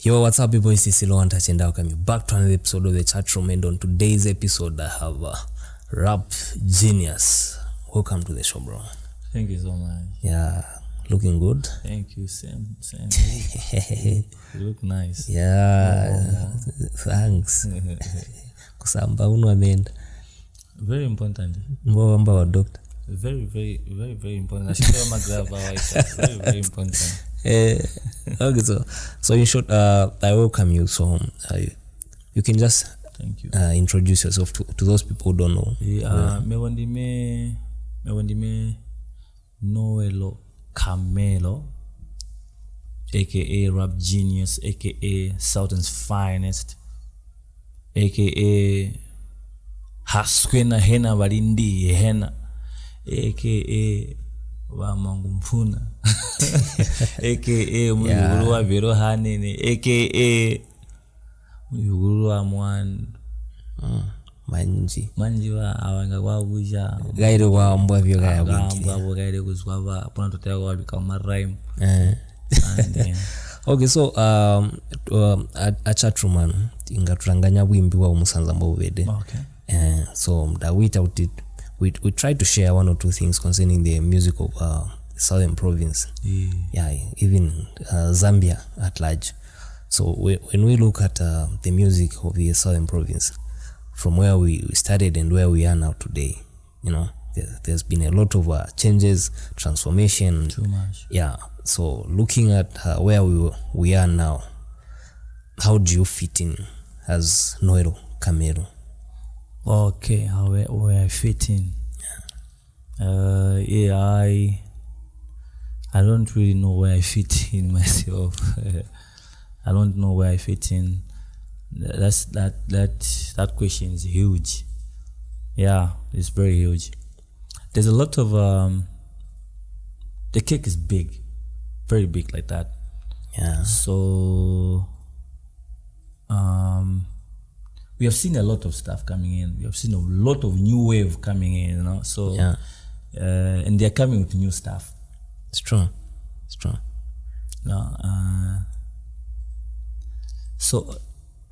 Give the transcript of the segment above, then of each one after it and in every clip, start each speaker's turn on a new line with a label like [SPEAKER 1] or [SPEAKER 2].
[SPEAKER 1] Yo, what's up, people? It's Silo and Tachendao coming back to another episode of the Chatroom. And on today's episode, I have a rap genius. Welcome to the show, bro.
[SPEAKER 2] Thank you so much.
[SPEAKER 1] Yeah, looking good.
[SPEAKER 2] Thank you, same. You look nice.
[SPEAKER 1] Yeah, thanks. Kusamba unwamenda.
[SPEAKER 2] Very important.
[SPEAKER 1] Mbamba wa doctor.
[SPEAKER 2] Very important. I should tell my grandpa very important.
[SPEAKER 1] Okay, so in short, I welcome you. So you can just
[SPEAKER 2] thank you.
[SPEAKER 1] Introduce yourself to those people who don't know.
[SPEAKER 2] Me Noelo Kamelo, aka Rap Genius, aka Southern's Finest, aka Haskwena Hena Balindi Hena, aka Wamangumfuna, aka Muyugurua Vero Hanene, aka Muyugurua Mwan manji wa awanga wabuja
[SPEAKER 1] gaire wa mbwa vyo gaya
[SPEAKER 2] mbwa gaire kuzwaba pona totego wabikama rhyme.
[SPEAKER 1] Okay, so a Chatroom ingaturanganya bwimbi wa umusanza mbobede.
[SPEAKER 2] Okay.
[SPEAKER 1] So we try to share one or two things concerning the music of Southern Province. Yeah, even Zambia at large. So when we look at the music of the Southern Province, from where we started and where we are now today, there's been a lot of changes, transformation.
[SPEAKER 2] Too much.
[SPEAKER 1] Yeah. So looking at where we are now, how do you fit in as Noelo Kamelo?
[SPEAKER 2] Okay, where I fit in. I don't really know where I fit in myself. I don't know where I fit in. That question is huge. Yeah, it's very huge. There's a lot of the cake is big, very big like that.
[SPEAKER 1] Yeah.
[SPEAKER 2] So we have seen a lot of stuff coming in. We have seen a lot of new wave coming in, So
[SPEAKER 1] yeah.
[SPEAKER 2] And they're coming with new stuff.
[SPEAKER 1] It's true.
[SPEAKER 2] So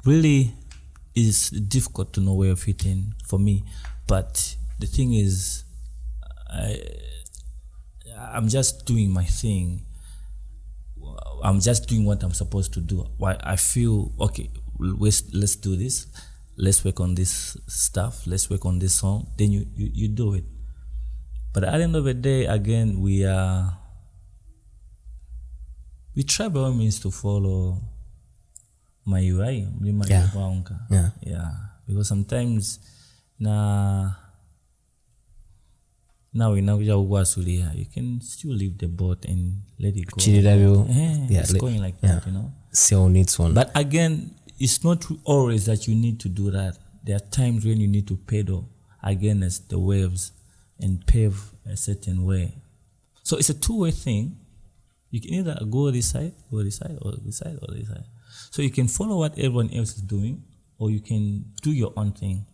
[SPEAKER 2] really it's difficult to know where I fit in for me, but the thing is I'm just doing my thing. I'm just doing what I'm supposed to do. Why I feel okay, let's do this, let's work on this stuff, let's work on this song, then you do it. But at the end of the day, again, we try by all means to follow my UI, yeah. Because sometimes now you can still leave the boat and let it go. It's going like that,
[SPEAKER 1] So needs one.
[SPEAKER 2] But again, it's not always that you need to do that. There are times when you need to pedal against the waves and pave a certain way. So it's a two-way thing. You can either go this side, or this side, or this side, or this side. So you can follow what everyone else is doing, or you can do your own thing.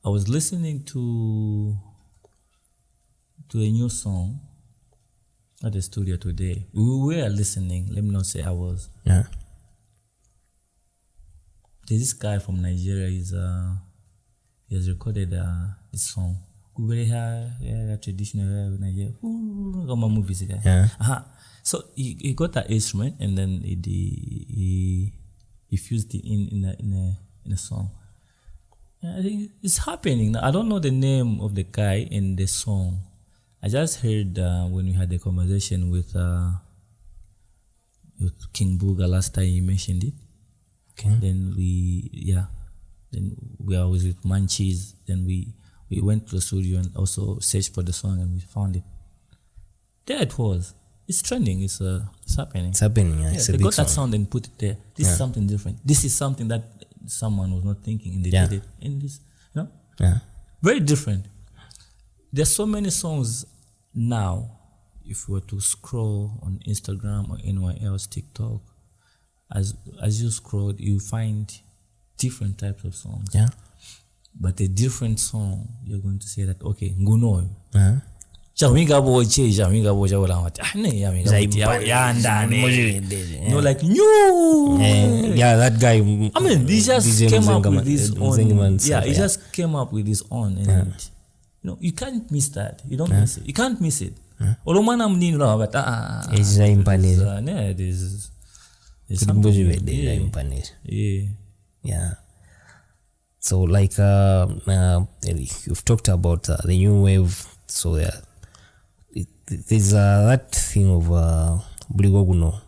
[SPEAKER 2] I was listening to a new song at the studio today. We were listening. Let me not say I was.
[SPEAKER 1] Yeah.
[SPEAKER 2] There's this guy from Nigeria. He has recorded this song. Traditional Nigeria. Movies guy.
[SPEAKER 1] Yeah.
[SPEAKER 2] So he got that instrument and then he fused it in a song. I think it's happening. I don't know the name of the guy in the song. I just heard when we had the conversation with King Booga last time he mentioned it.
[SPEAKER 1] Okay.
[SPEAKER 2] Then we are always with Munchies. Then we went to the studio and also searched for the song and we found it. There it was. It's trending. It's happening.
[SPEAKER 1] It's happening. Yeah.
[SPEAKER 2] They got that sound and put it there. This is something different. This is something that someone was not thinking and they did it. In this, very different. There's so many songs now. If you were to scroll on Instagram or anywhere else, TikTok, as you scroll, you find different types of songs.
[SPEAKER 1] Yeah.
[SPEAKER 2] But a different song, you're going to say that okay, Nguno. Jawinga boche jawala wati. Ne yawinga boche yandane. No, like new.
[SPEAKER 1] Yeah, that guy.
[SPEAKER 2] I mean, he just
[SPEAKER 1] DJ
[SPEAKER 2] came up
[SPEAKER 1] Mzengama-
[SPEAKER 2] with his own.
[SPEAKER 1] Mzengaman
[SPEAKER 2] Yeah,
[SPEAKER 1] stuff,
[SPEAKER 2] he just came up with his own, and you can't miss that. You don't miss it. You can't miss it. Olomana mnini la but
[SPEAKER 1] It's a impanese.
[SPEAKER 2] There's
[SPEAKER 1] something. Yeah. So like you've talked about the new wave. So there's that thing of Bligoguno.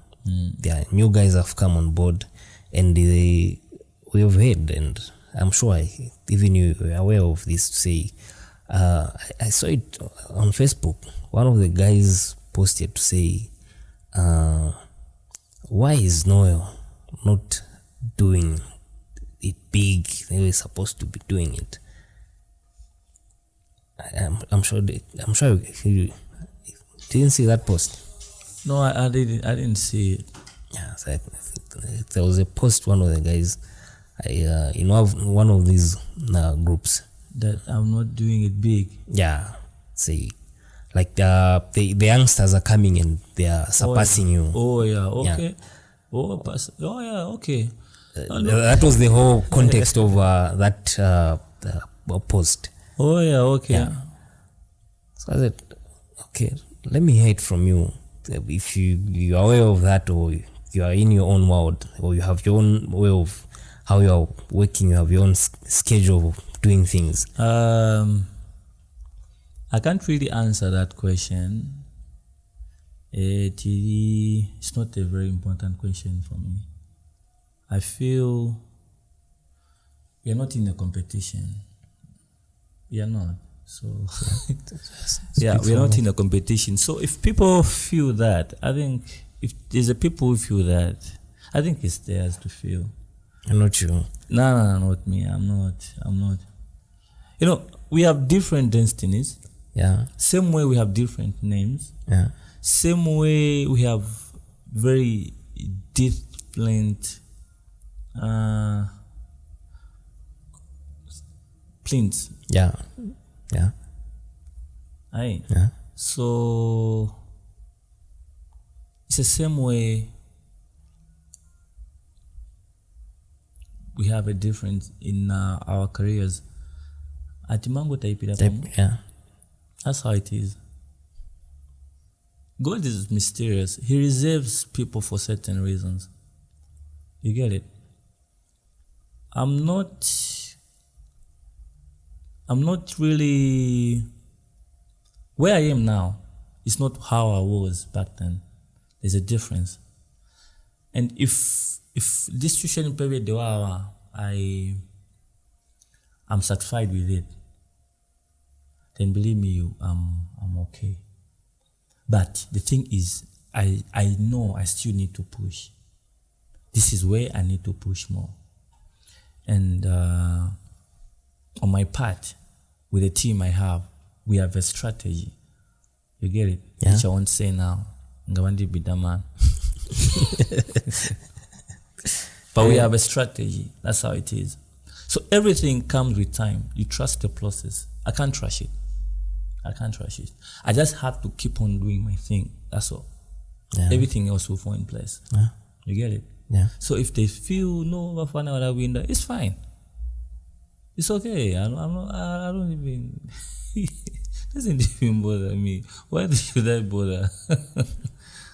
[SPEAKER 1] Yeah, new guys have come on board, and we have heard, and I'm sure even you are aware of this. To say, I saw it on Facebook. One of the guys posted to say, "Why is Noel not doing it big? They were supposed to be doing it." I'm sure you didn't see that post.
[SPEAKER 2] No, I didn't see it.
[SPEAKER 1] Yeah, so there was a post, one of the guys, one of these groups,
[SPEAKER 2] that I'm not doing it big.
[SPEAKER 1] Yeah, say like the youngsters are coming and they are surpassing you.
[SPEAKER 2] Oh yeah, okay. Yeah. Okay.
[SPEAKER 1] That was the whole context of that post.
[SPEAKER 2] Oh yeah, okay.
[SPEAKER 1] Yeah. So I said, okay, let me hear it from you. If you are aware of that, or you are in your own world, or you have your own way of how you are working, you have your own schedule of doing things.
[SPEAKER 2] I can't really answer that question. It's not a very important question for me. I feel we are not in a competition. We are not. So yeah, we are not in a competition. So if people feel that, I think if there's a people who feel that, I think it's theirs to feel.
[SPEAKER 1] I'm not you.
[SPEAKER 2] No, not me. I'm not. We have different destinies.
[SPEAKER 1] Yeah.
[SPEAKER 2] Same way we have different names.
[SPEAKER 1] Yeah.
[SPEAKER 2] Same way we have very different plinths.
[SPEAKER 1] Yeah. Yeah.
[SPEAKER 2] Aye.
[SPEAKER 1] Yeah.
[SPEAKER 2] So it's the same way we have a difference in our careers. Atimango taipira pamoja.
[SPEAKER 1] Yeah.
[SPEAKER 2] That's how it is. God is mysterious. He reserves people for certain reasons. You get it? I'm not really where I am now. It's not how I was back then. There's a difference. And if this situation period I'm satisfied with it, then believe me, I'm okay. But the thing is, I know I still need to push. This is where I need to push more. And on my part, with the team I have, we have a strategy. You get it?
[SPEAKER 1] Yeah.
[SPEAKER 2] Which I won't say now. Ngawandi bidaman. But we have a strategy. That's how it is. So everything comes with time. You trust the process. I can't rush it. I just have to keep on doing my thing. That's all.
[SPEAKER 1] Yeah.
[SPEAKER 2] Everything else will fall in place.
[SPEAKER 1] Yeah.
[SPEAKER 2] You get it?
[SPEAKER 1] Yeah.
[SPEAKER 2] So if they feel no Bafana or winner, it's fine. It's okay. I don't even doesn't even bother me. Why should I bother?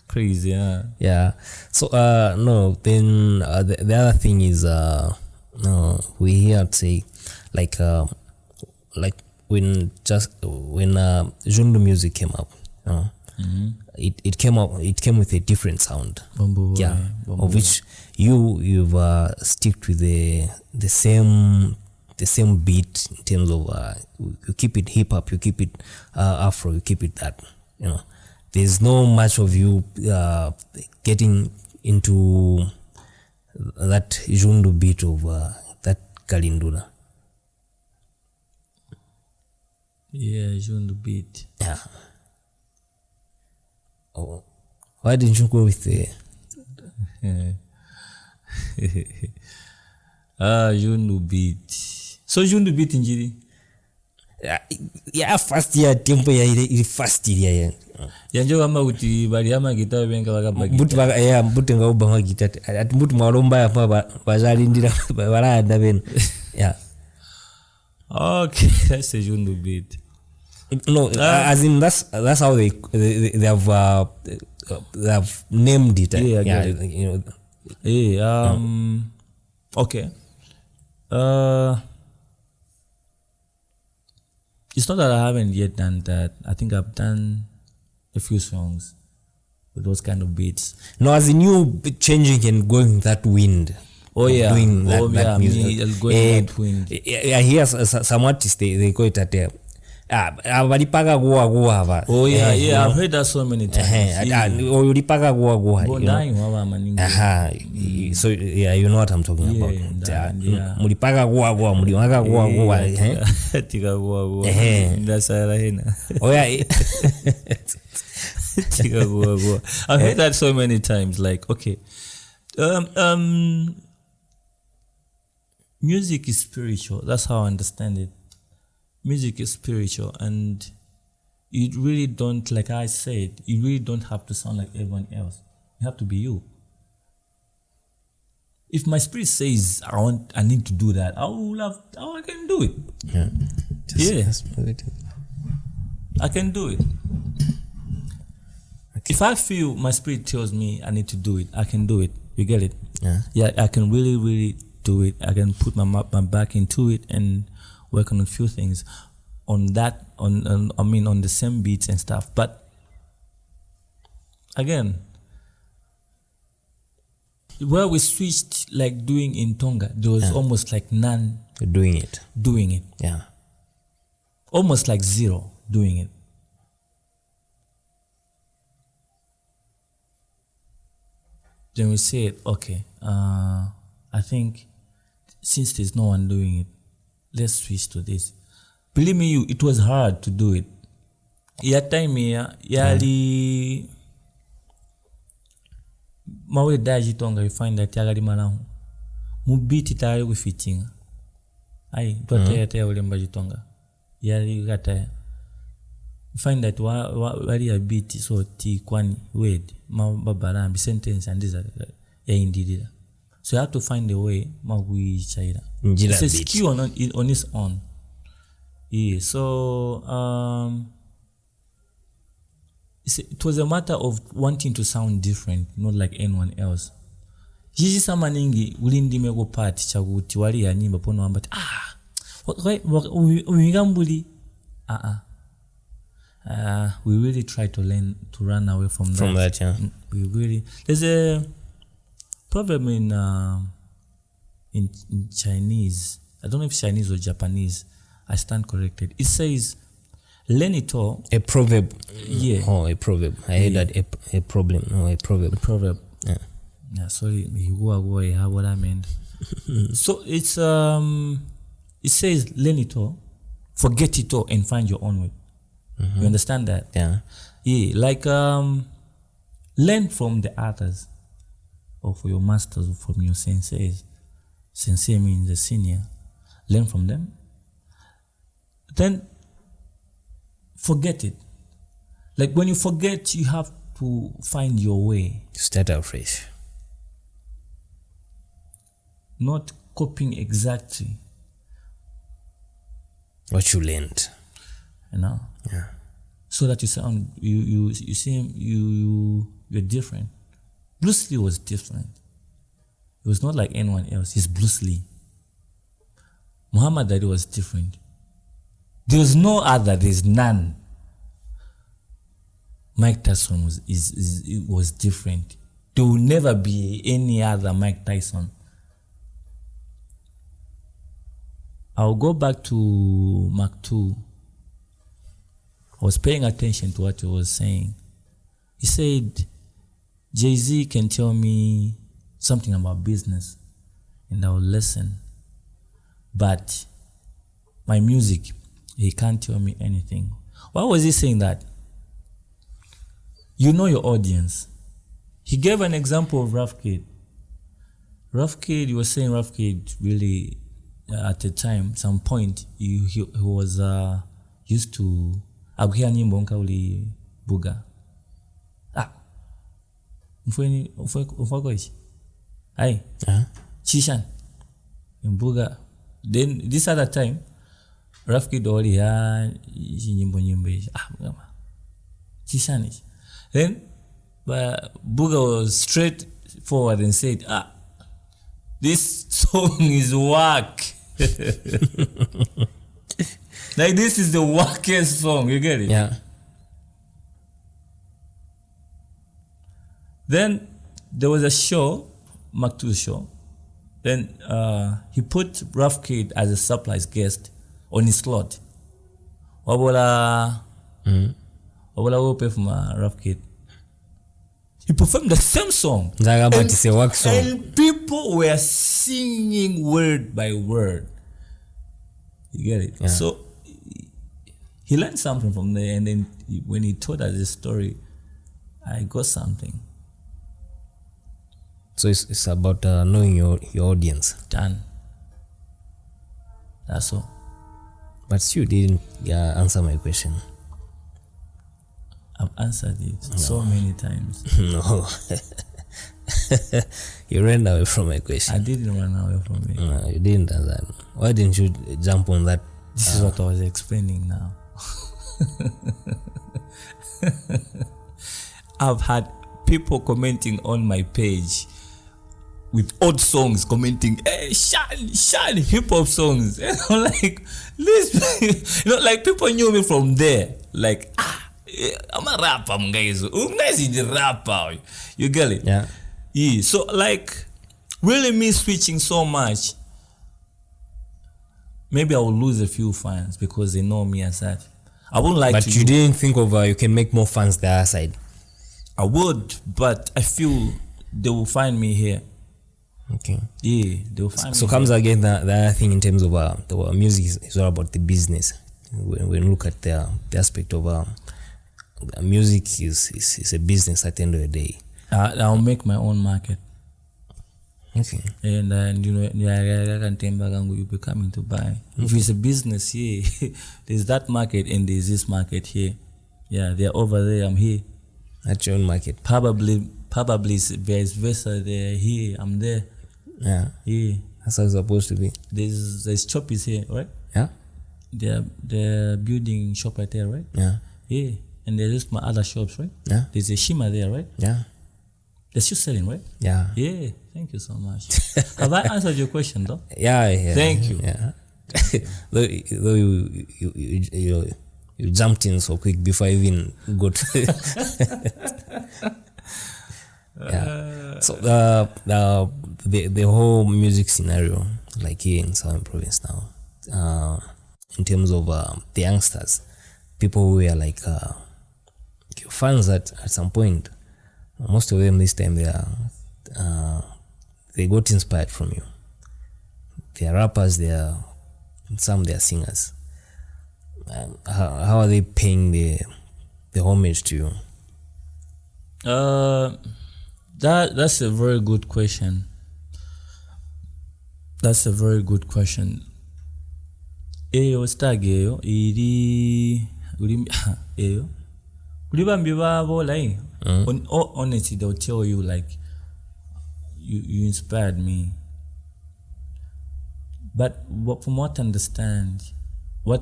[SPEAKER 2] Crazy, huh?
[SPEAKER 1] Yeah. So no, then the other thing is no, we here to say like when Jundu music came up, it came with a different sound.
[SPEAKER 2] Bumbo,
[SPEAKER 1] yeah.
[SPEAKER 2] Bumbo.
[SPEAKER 1] Of which you've sticked with the same beat in terms of you keep it hip hop, you keep it Afro, you keep it that, there's no much of you getting into that Jundu beat of that Kalindula.
[SPEAKER 2] Yeah, Jundu beat.
[SPEAKER 1] Yeah. Oh, why didn't you go with the
[SPEAKER 2] Jundu beat? So Jundu beat injiri?
[SPEAKER 1] ya first year tempo ya ile first year ya
[SPEAKER 2] yanjo kama uti bali ama gita benga bakaba
[SPEAKER 1] mbuti baka ya mbuti ngauba ma gita ati mbuti mwalomba ya pa bazalindira baranda beno yeah.
[SPEAKER 2] Okay, that's a jundu bit.
[SPEAKER 1] No, as in that's how they have named it.
[SPEAKER 2] Yeah,
[SPEAKER 1] you know.
[SPEAKER 2] Okay. It's not that I haven't yet done that. I think I've done a few songs with those kind of beats.
[SPEAKER 1] No, as in you changing and going that wind.
[SPEAKER 2] Oh yeah,
[SPEAKER 1] doing that music.
[SPEAKER 2] Going that wind.
[SPEAKER 1] Yeah, here's some artists they call it at walipaga goa ba.
[SPEAKER 2] Oh yeah, I've heard that so many times.
[SPEAKER 1] Ulipaga goa. So yeah, you know what I'm talking about. Mulipaga goa, mulipaga goa.
[SPEAKER 2] Tika goa. Ndasara hena.
[SPEAKER 1] Oh yeah.
[SPEAKER 2] Tika goa. I've heard that so many times. Like, okay, music is spiritual. That's how I understand it. Music is spiritual, and you really don't, like I said, you really don't have to sound like everyone else. You have to be you. If my spirit says I need to do that, I can do it.
[SPEAKER 1] Yeah.
[SPEAKER 2] I can do it. Okay. If I feel my spirit tells me I need to do it, I can do it. You get it? Yeah, I can really, really do it. I can put my back into it and work on a few things on that, on the same beats and stuff. But again, where we switched like doing in Tonga, there was almost like none
[SPEAKER 1] doing it. Yeah.
[SPEAKER 2] Almost like zero doing it. Then we said, okay, I think since there's no one doing it, let's switch to this. Believe me, it was hard to do it. Ya time here, yali mawe daji Tonga, you find that yagali malahu. Mubiti tayari kufitinga. Ai, tuataya ulemba jitonga. Yali gataya. You find that wali a beat so ti kwani word mababarambi sentence and this ya indidida. So you have to find a way magui chaira. It's a skill on its own. Yeah. So it was a matter of wanting to sound different, not like anyone else. Jiji sama ningi ulindime go part chaguti wali ya nyimba pono ambati uingambuli we really try to learn to run away from that.
[SPEAKER 1] Yeah.
[SPEAKER 2] We really, there's a proverb in Chinese. I don't know if Chinese or Japanese. I stand corrected. It says, "Learn it all."
[SPEAKER 1] A proverb.
[SPEAKER 2] Yeah.
[SPEAKER 1] Oh, a proverb. I heard that a problem. No, a proverb.
[SPEAKER 2] A proverb.
[SPEAKER 1] Yeah.
[SPEAKER 2] Yeah. Sorry, you go what I meant. So it's it says, "Learn it all, forget it all, and find your own way." You understand that?
[SPEAKER 1] Yeah.
[SPEAKER 2] Yeah. Like learn from the others, or for your masters, or from your senseis. Sensei means the senior. Learn from them. Then forget it. Like when you forget, you have to find your way.
[SPEAKER 1] Start out fresh.
[SPEAKER 2] Not copying exactly
[SPEAKER 1] what you learned.
[SPEAKER 2] You know?
[SPEAKER 1] Yeah.
[SPEAKER 2] So that you sound you seem you're different. Bruce Lee was different. He was not like anyone else. He's Bruce Lee. Muhammad Ali was different. There was no other. There's none. Mike Tyson was different. There will never be any other Mike Tyson. I'll go back to Mark 2. I was paying attention to what he was saying. He said, Jay-Z can tell me something about business and I will listen. But my music, he can't tell me anything. Why was he saying that? You know your audience. He gave an example of Rough Kid. Rough Kid, he was saying Rough Kid really, at the time, some point, he was used to akuhia nyimbo nka uli buga. Mfweko ishi. Ai. Chishan. Mbuga. Then this other time Rough Kid oli ya nyimbo ishi. Mgama. Chishan ishi. Then Buga was straight forward and said, this song is whack. Like this is the wackest song, you get it?
[SPEAKER 1] Yeah.
[SPEAKER 2] Then there was a show, Mark 2 show. Then he put Rough Kid as a surprise guest on his slot. Wabula ope from Rough Kid. He performed the same song.
[SPEAKER 1] It's a work song.
[SPEAKER 2] And people were singing word by word. You get it?
[SPEAKER 1] Yeah.
[SPEAKER 2] So he learned something from there, and then when he told us this story, I got something.
[SPEAKER 1] So it's about knowing your audience.
[SPEAKER 2] Done. That's all.
[SPEAKER 1] But you didn't answer my question.
[SPEAKER 2] I've answered it so many times.
[SPEAKER 1] No. You ran away from my question.
[SPEAKER 2] I didn't run away from it.
[SPEAKER 1] No, you didn't answer. Why didn't you jump on that?
[SPEAKER 2] This is what I was explaining now. I've had people commenting on my page with old songs, commenting, hey, Shan, hip-hop songs. And I'm like, listen, like people knew me from there. Like, I'm a rapper, guys. Is the rapper. You get it?
[SPEAKER 1] Yeah.
[SPEAKER 2] Yeah. So like, really me switching so much, maybe I will lose a few fans because they know me as that. I wouldn't like
[SPEAKER 1] but
[SPEAKER 2] to.
[SPEAKER 1] But you didn't think of you can make more fans the other side.
[SPEAKER 2] I would, but I feel they will find me here.
[SPEAKER 1] Okay.
[SPEAKER 2] Yeah, they will find me.
[SPEAKER 1] So comes again the other thing in terms of the music is all about the business. When we look at the aspect of music is a business at the end of the day.
[SPEAKER 2] I'll make my own market.
[SPEAKER 1] Okay.
[SPEAKER 2] And you know, I can tell you'll be coming to buy. Mm-hmm. If it's a business here, there's that market and there's this market here. Yeah, they're over there. I'm here.
[SPEAKER 1] At your own market.
[SPEAKER 2] Probably vice versa. They're here. I'm there.
[SPEAKER 1] Yeah.
[SPEAKER 2] Yeah.
[SPEAKER 1] That's how it's supposed to be.
[SPEAKER 2] There's Choppies here, right?
[SPEAKER 1] Yeah.
[SPEAKER 2] They're building shop right there, right?
[SPEAKER 1] Yeah.
[SPEAKER 2] Yeah. And there's just my other shops, right?
[SPEAKER 1] Yeah.
[SPEAKER 2] There's a Shima there, right?
[SPEAKER 1] Yeah.
[SPEAKER 2] They're still selling, right?
[SPEAKER 1] Yeah.
[SPEAKER 2] Yeah. Thank you so much. Have I answered your question though?
[SPEAKER 1] Yeah.
[SPEAKER 2] Thank you.
[SPEAKER 1] Yeah. though you jumped in so quick before I even got. Yeah. So the whole music scenario, like here in Southern Province now, in terms of the youngsters, people who are like fans at some point, most of them this time they got inspired from you. They are rappers, they are singers. How are they paying the homage to you?
[SPEAKER 2] That's a very good question. Eyo stageyo iri eyo ulibambi babo like honestly they'll tell you like you inspired me. But from what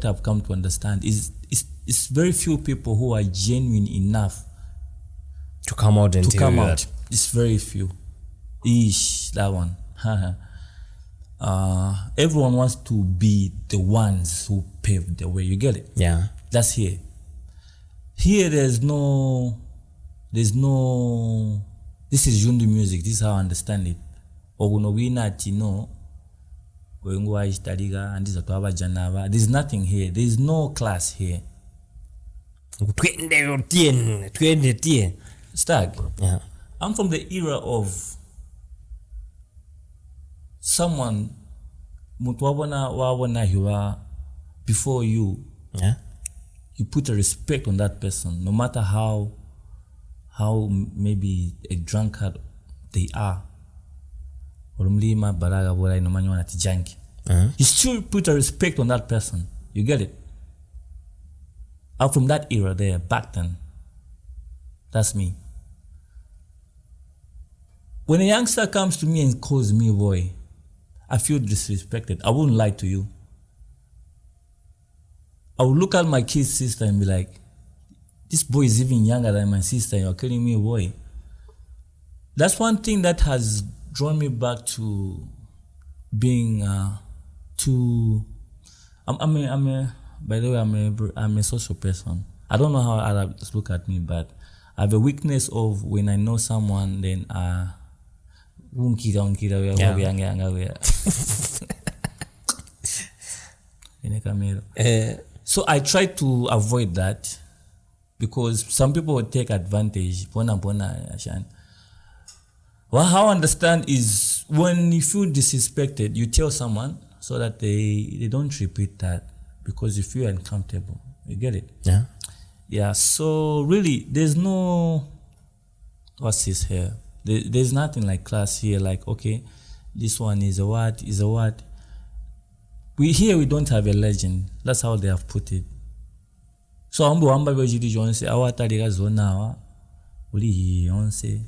[SPEAKER 2] I've come to understand is it's very few people who are genuine enough
[SPEAKER 1] to come out and tell you that.
[SPEAKER 2] It's very few. That one. Everyone wants to be the ones who paved the way. You get it?
[SPEAKER 1] Yeah.
[SPEAKER 2] That's here. Here there's no. This is Jundu music. This is how I understand it. There's nothing here. There's no class here. Stag.
[SPEAKER 1] Yeah.
[SPEAKER 2] I'm from the era of someone before you.
[SPEAKER 1] Yeah.
[SPEAKER 2] You put a respect on that person, no matter how maybe a drunkard they are. You still put a respect on that person. You get it? I'm from that era there, back then. That's me. When a youngster comes to me and calls me boy, I feel disrespected. I wouldn't lie to you. I would look at my kid's sister and be like, this boy is even younger than my sister. You're calling me a boy. That's one thing that has drawn me back to being by the way, I'm a social person. I don't know how others look at me, but I have a weakness of when I know someone, then so I try to avoid that because some people will take advantage. Well, how I understand is when you feel disrespected, you tell someone so that they don't repeat that because you feel uncomfortable. You get it?
[SPEAKER 1] Yeah.
[SPEAKER 2] Yeah. So really, there's no what's this here? There's nothing like class here. Like okay, this one is a what? We don't have a legend. That's how they have put it. So ambo amba bejidi jonse awataliga zona uli yonse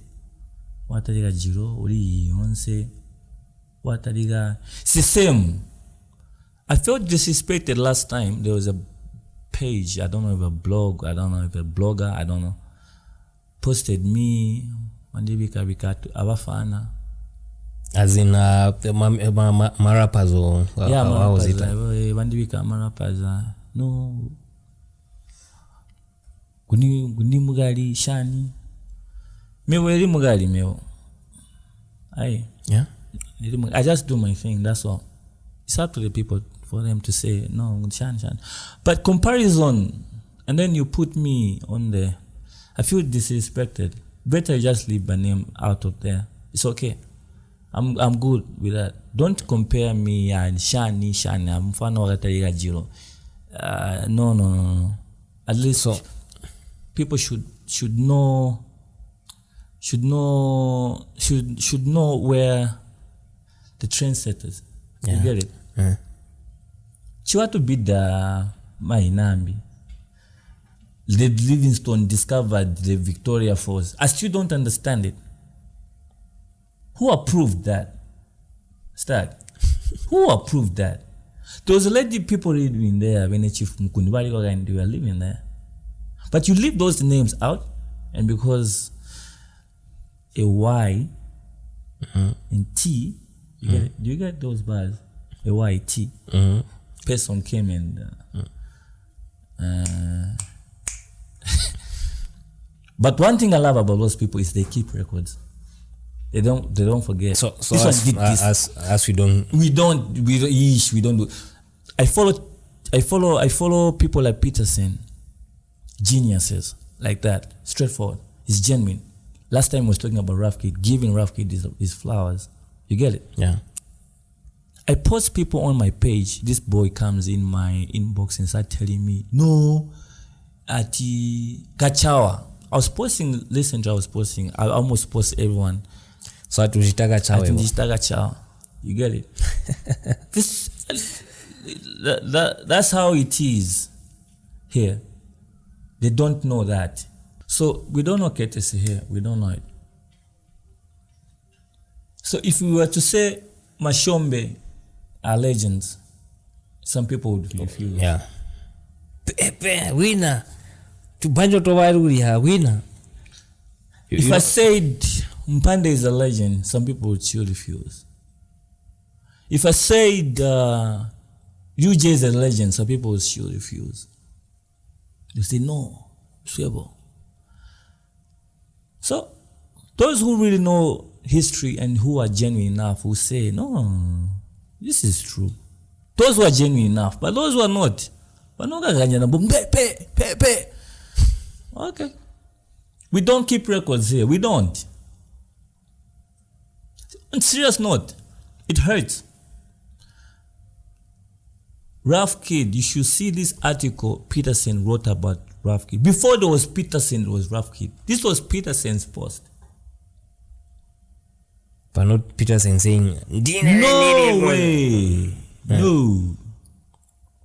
[SPEAKER 2] wataliga jiro uli yonse wataliga it's the same. I felt disrespected last time. There was a page, I don't know if a blog, I don't know if a blogger, I don't know, posted me mandibika bikatu abafana.
[SPEAKER 1] As in marapas or how was it?
[SPEAKER 2] Mandibika marapas. No. Guni mugali shani. Mewo eri mugali mewo. Aye.
[SPEAKER 1] Yeah.
[SPEAKER 2] I just do my thing, that's all. It's up to the people for them to say no shan. But comparison, and then you put me on there, I feel disrespected. Better you just leave my name out of there. It's okay. I'm good with that. Don't compare me and shani. I'm fan of jiro. No. At least so people should know where the trendsetters.
[SPEAKER 1] Yeah.
[SPEAKER 2] You get it?
[SPEAKER 1] Yeah.
[SPEAKER 2] Chiwatu bida mainambi. The Livingstone discovered the Victoria Falls. I still don't understand it. Who approved that? Stag. Who approved that? There was a lady people living there when the Chief Mukundibari and they were living there. But you leave those names out, and because a Y and T, you get it? Do you get those bars? A Y T. Person came and but one thing I love about those people is they keep records. They don't forget.
[SPEAKER 1] So as we don't
[SPEAKER 2] do. I follow people like Peterson, geniuses like that, straightforward. It's genuine. Last time I was talking about Rough Kid, giving Rough Kid his flowers. You get it?
[SPEAKER 1] Yeah.
[SPEAKER 2] I post people on my page. This boy comes in my inbox and start telling me, no, ati Gachawa. I was posting. I almost post everyone.
[SPEAKER 1] So atujitaga chawa.
[SPEAKER 2] You get it? That's how it is here. They don't know that. So we don't know courtesy here. We don't know it. So if we were to say Mashombe are legends, some people would refuse.
[SPEAKER 1] Yeah. Winner. Tubanjo towaruri winner.
[SPEAKER 2] If I said Mpande is a legend, some people would still refuse. If I said UJ is a legend, some people would still refuse. They say no, Swebo. So those who really know history and who are genuine enough will say, no, this is true. Those who are genuine enough, but those who are not, okay. We don't keep records here. We don't. On serious note, it hurts. Rough Kid, you should see this article Peterson wrote about Rough Kid. Before there was Peterson, there was Rough Kid. This was Peterson's post.
[SPEAKER 1] But not Peterson saying,
[SPEAKER 2] no way. No.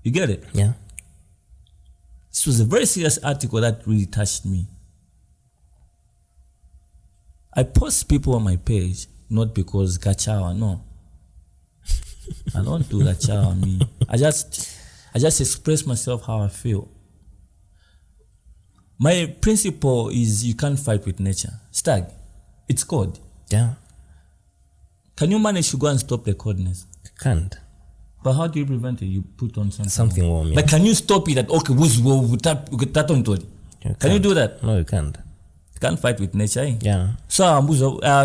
[SPEAKER 2] You get it?
[SPEAKER 1] Yeah.
[SPEAKER 2] This was a very serious article that really touched me. I post people on my page, not because gachawa, no. I don't do gachawa, me. I just express myself how I feel. My principle is you can't fight with nature. Stag, it's cold.
[SPEAKER 1] Yeah.
[SPEAKER 2] Can you manage to go and stop the coldness?
[SPEAKER 1] Can't.
[SPEAKER 2] But how do you prevent it? You put on
[SPEAKER 1] Something warm. Yeah.
[SPEAKER 2] Like, can you stop it? That okay, that on to it. Can you do that?
[SPEAKER 1] No, you can't.
[SPEAKER 2] You can't fight with nature. Eh?
[SPEAKER 1] Yeah.
[SPEAKER 2] So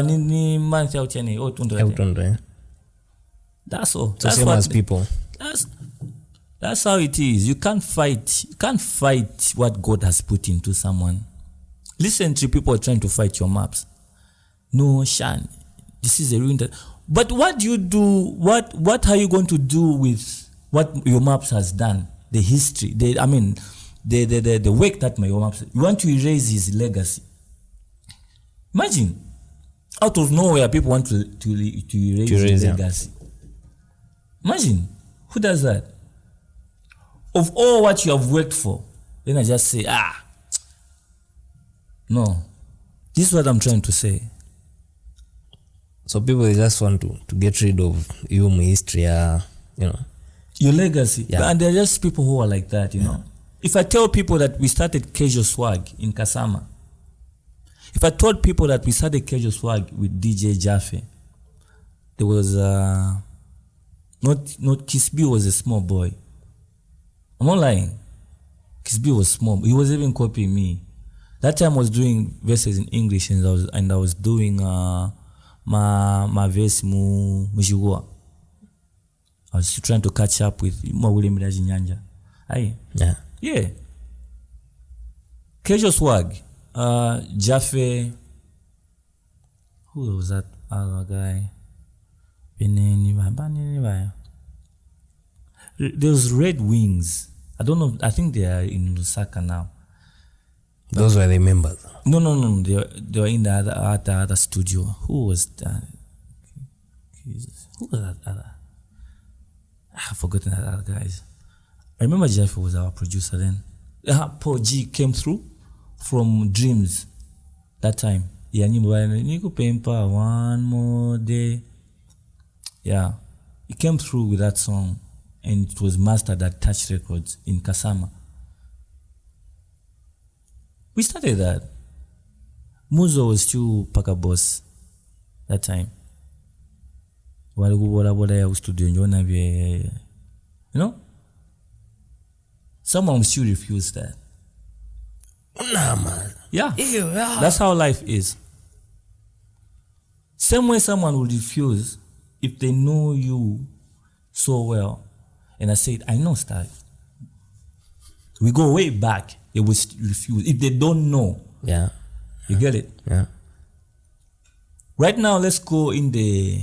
[SPEAKER 2] ni man cha ucheni
[SPEAKER 1] Outondre.
[SPEAKER 2] That's all.
[SPEAKER 1] So same as people.
[SPEAKER 2] That's how it is. You can't fight. You can't fight what God has put into someone. Listen to people trying to fight your maps. No, Shan. This is a ruin. But what do you do? What are you going to do with what your maps has done? The history. The work that your maps. You want to erase his legacy. Imagine, out of nowhere, people want to erase his legacy. Imagine, who does that? Of all what you have worked for, then I just say, no. This is what I'm trying to say.
[SPEAKER 1] So people, they just want to get rid of your history,
[SPEAKER 2] your legacy.
[SPEAKER 1] Yeah.
[SPEAKER 2] And there are just people who are like that, you know. If I tell people that we started Casual Swag in Kasama, if I told people that we started Casual Swag with DJ Jaffe, there was not Kisby was a small boy. I'm not lying. Kisby was small. He was even copying me. That time I was doing verses in English and I was doing my verse mujigua. I was trying to catch up with William Nyanja. Yeah. Casual Swag. Jaffe. Who was that other guy? Those Red Wings. I don't know. I think they are in Lusaka now.
[SPEAKER 1] Those were the members.
[SPEAKER 2] No. They were in the other studio. Who was that? Who was that other? I've forgotten that other guys. I remember Jeff was our producer then. Paul G came through from Dreams that time. Yeah, Niku Pempa, One More Day. Yeah, he came through with that song and it was mastered at Touch Records in Kasama. We started that. Muzo was still Paka Boss that time. You know? Someone still refused that.
[SPEAKER 1] Nah, man.
[SPEAKER 2] Yeah. That's how life is. Same way someone will refuse if they know you so well. And I said, I know Star. We go way back. They will refuse. If they don't know.
[SPEAKER 1] Yeah.
[SPEAKER 2] You get it?
[SPEAKER 1] Yeah.
[SPEAKER 2] Right now, let's go in the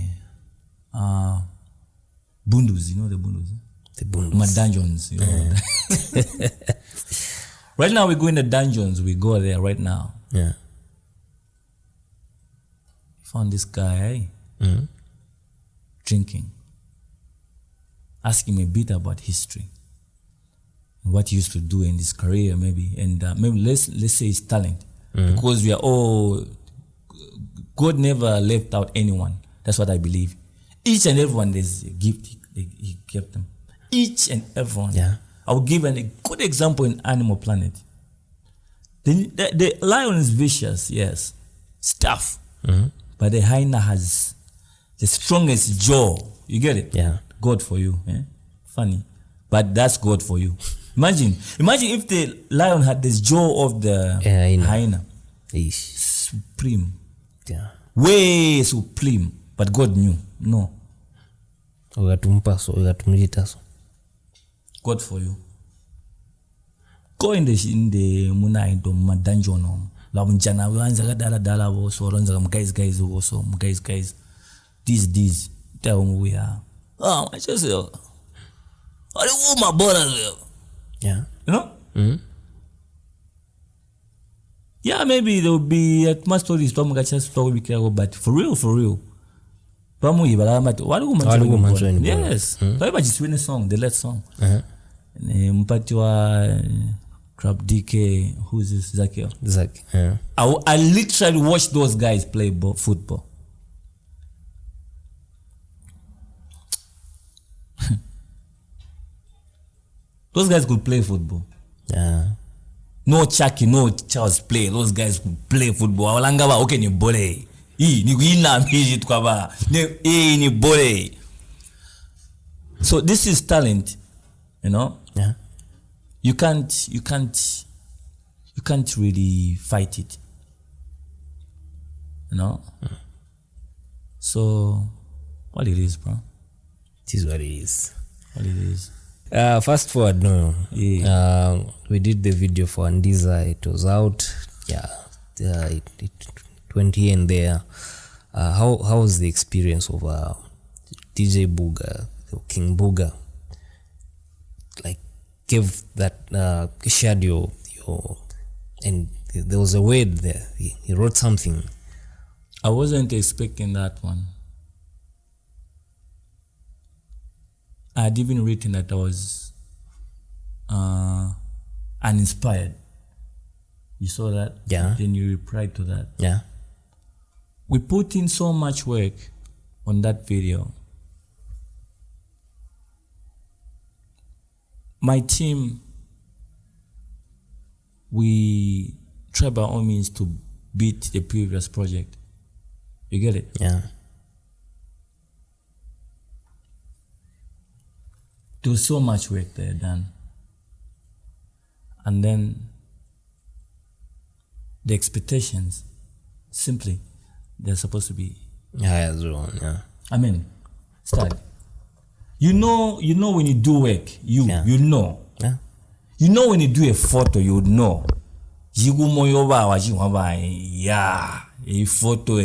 [SPEAKER 2] Bundus. You know the Bundus?
[SPEAKER 1] The Bundus.
[SPEAKER 2] My dungeons. You know. Right now, we go in the dungeons. We go there right now.
[SPEAKER 1] Yeah.
[SPEAKER 2] Found this guy drinking. Ask him a bit about history. What he used to do in his career, maybe. And maybe let's say his talent. Because we are all... God never left out anyone. That's what I believe. Each and everyone, there's a gift he kept them. Each and everyone.
[SPEAKER 1] Yeah.
[SPEAKER 2] I'll give a good example in Animal Planet. The lion is vicious, yes. Stuff. But the hyena has the strongest jaw. You get it?
[SPEAKER 1] Yeah.
[SPEAKER 2] God for you. Eh? Funny. But that's God for you. Imagine if the lion had this jaw of the hyena. Supreme.
[SPEAKER 1] Yeah.
[SPEAKER 2] Way supreme. But God knew. No. God for you. Go in the muna into my dungeon. Labunjana wanza dala so ronza guys also guys. These tell who we are. Oh, I just what my brothers.
[SPEAKER 1] Yeah.
[SPEAKER 2] You know? Yeah, maybe there will be at my stories but for real. Yes. But just win a song, the last song. Mpatiwa Crab DK, who's this? Zakio.
[SPEAKER 1] Zach, yeah.
[SPEAKER 2] I literally watched those guys play football. Those guys could play football.
[SPEAKER 1] Yeah.
[SPEAKER 2] No Chucky, no Charles play. Those guys could play football. Awalanga ba okay ni bole. Ni kuina miji tukaba. Ni bole. So this is talent, you know?
[SPEAKER 1] Yeah.
[SPEAKER 2] You can't really fight it. You know? So what it is, bro?
[SPEAKER 1] It is what it is.
[SPEAKER 2] What it is.
[SPEAKER 1] Fast forward, no.
[SPEAKER 2] Yeah.
[SPEAKER 1] We did the video for Andiza. It was out. Yeah. It went here and there. How was the experience of DJ Booga, King Booga? Like, gave that, shared your, and there was a word there. He wrote something.
[SPEAKER 2] I wasn't expecting that one. I had even written that I was uninspired. You saw that?
[SPEAKER 1] Yeah.
[SPEAKER 2] Then you replied to that.
[SPEAKER 1] Yeah.
[SPEAKER 2] We put in so much work on that video. My team, we try by all means to beat the previous project. You get it?
[SPEAKER 1] Yeah.
[SPEAKER 2] There was so much work there done. And then the expectations, simply, they're supposed to be.
[SPEAKER 1] Yeah, as well, yeah.
[SPEAKER 2] I mean, start. You know when you do work, you know.
[SPEAKER 1] Yeah.
[SPEAKER 2] You know when you do a photo, you would know. Yeah, a photo.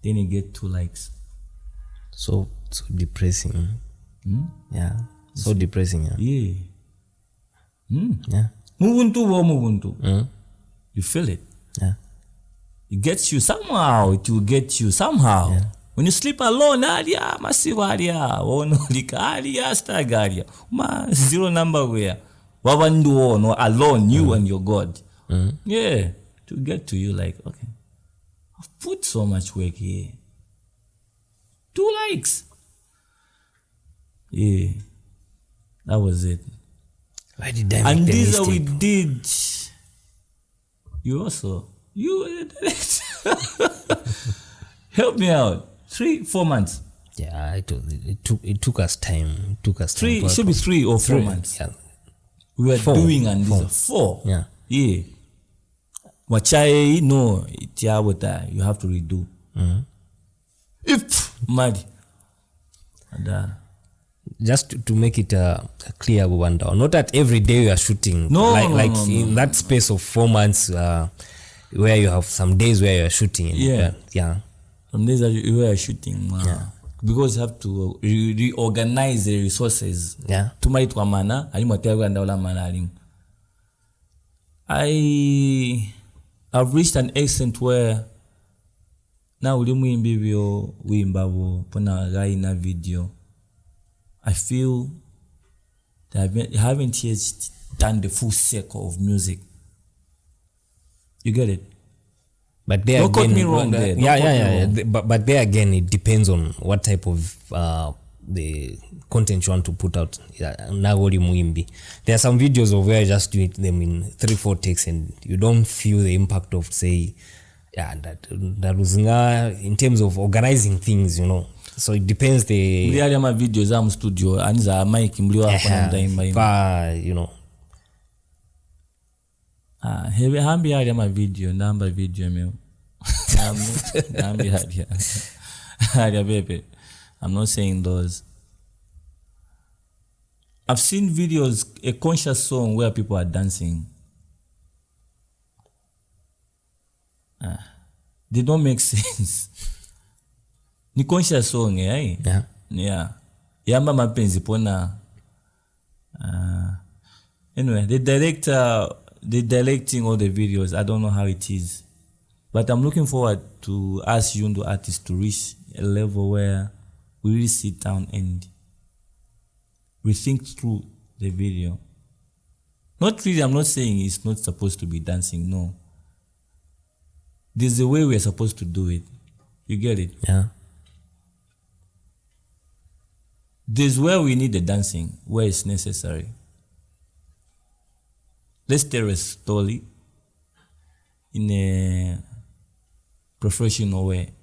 [SPEAKER 2] Then you get 2 likes.
[SPEAKER 1] So depressing. Yeah. So depressing, yeah.
[SPEAKER 2] Yeah.
[SPEAKER 1] Yeah.
[SPEAKER 2] Mubuntu. You feel it.
[SPEAKER 1] Yeah.
[SPEAKER 2] It gets you somehow. It will get you somehow.
[SPEAKER 1] Yeah.
[SPEAKER 2] When you sleep alone, alia, masiwa alia, onolika alia, stagaria, zero number where, wabandu no alone, you and your God. Yeah, to get to you like, okay, I've put so much work here. 2 likes. Yeah, that was it.
[SPEAKER 1] Why did I make
[SPEAKER 2] And
[SPEAKER 1] the
[SPEAKER 2] these are we
[SPEAKER 1] mistake?
[SPEAKER 2] did. You help me out. 3-4 months.
[SPEAKER 1] Yeah, it took us time.
[SPEAKER 2] It should be 3 or 4 months.
[SPEAKER 1] Yeah.
[SPEAKER 2] We were
[SPEAKER 1] 4.
[SPEAKER 2] doing and these are 4.
[SPEAKER 1] Yeah.
[SPEAKER 2] Yeah. Wachai no itiawata you have to redo. If mad. And
[SPEAKER 1] just to make it clear, Wanda, not that every day you are shooting.
[SPEAKER 2] No,
[SPEAKER 1] in that space of 4 months, where you have some days where you are shooting. Yeah.
[SPEAKER 2] Some days you are shooting. Because you have to reorganize the resources.
[SPEAKER 1] Yeah.
[SPEAKER 2] Tumai tuamana, alimuatewa ndaula mana I've reached an extent where now ulimwimbi vyo wimbavu pona gai na video. I feel that I haven't yet done the full circle of music. You get it?
[SPEAKER 1] But there
[SPEAKER 2] Don't
[SPEAKER 1] again,
[SPEAKER 2] quote me wrong there.
[SPEAKER 1] Yeah. But there again, it depends on what type of the content you want to put out. Nagori muimbi. There are some videos of where I just do them in 3-4 takes, and you don't feel the impact of that was in terms of organizing things, you know. So it depends. The
[SPEAKER 2] videos am studio aniza mic mliwa
[SPEAKER 1] hapa you know.
[SPEAKER 2] Hewe hambi hali ama video namba video meo. Hambi hali bebe. I'm not saying those. I've seen videos, a conscious song where people are dancing. They don't make sense. Ni conscious song, eh?
[SPEAKER 1] Yeah.
[SPEAKER 2] Yeah. Yamba mapenzi pona. Anyway, the directing all the videos, I don't know how it is. But I'm looking forward to us Yundo artists to reach a level where we really sit down and we think through the video. Not really, I'm not saying it's not supposed to be dancing, no. There's a way we're supposed to do it. You get it?
[SPEAKER 1] Yeah.
[SPEAKER 2] There's where we need the dancing, where it's necessary. Let's tell a story in a professional way.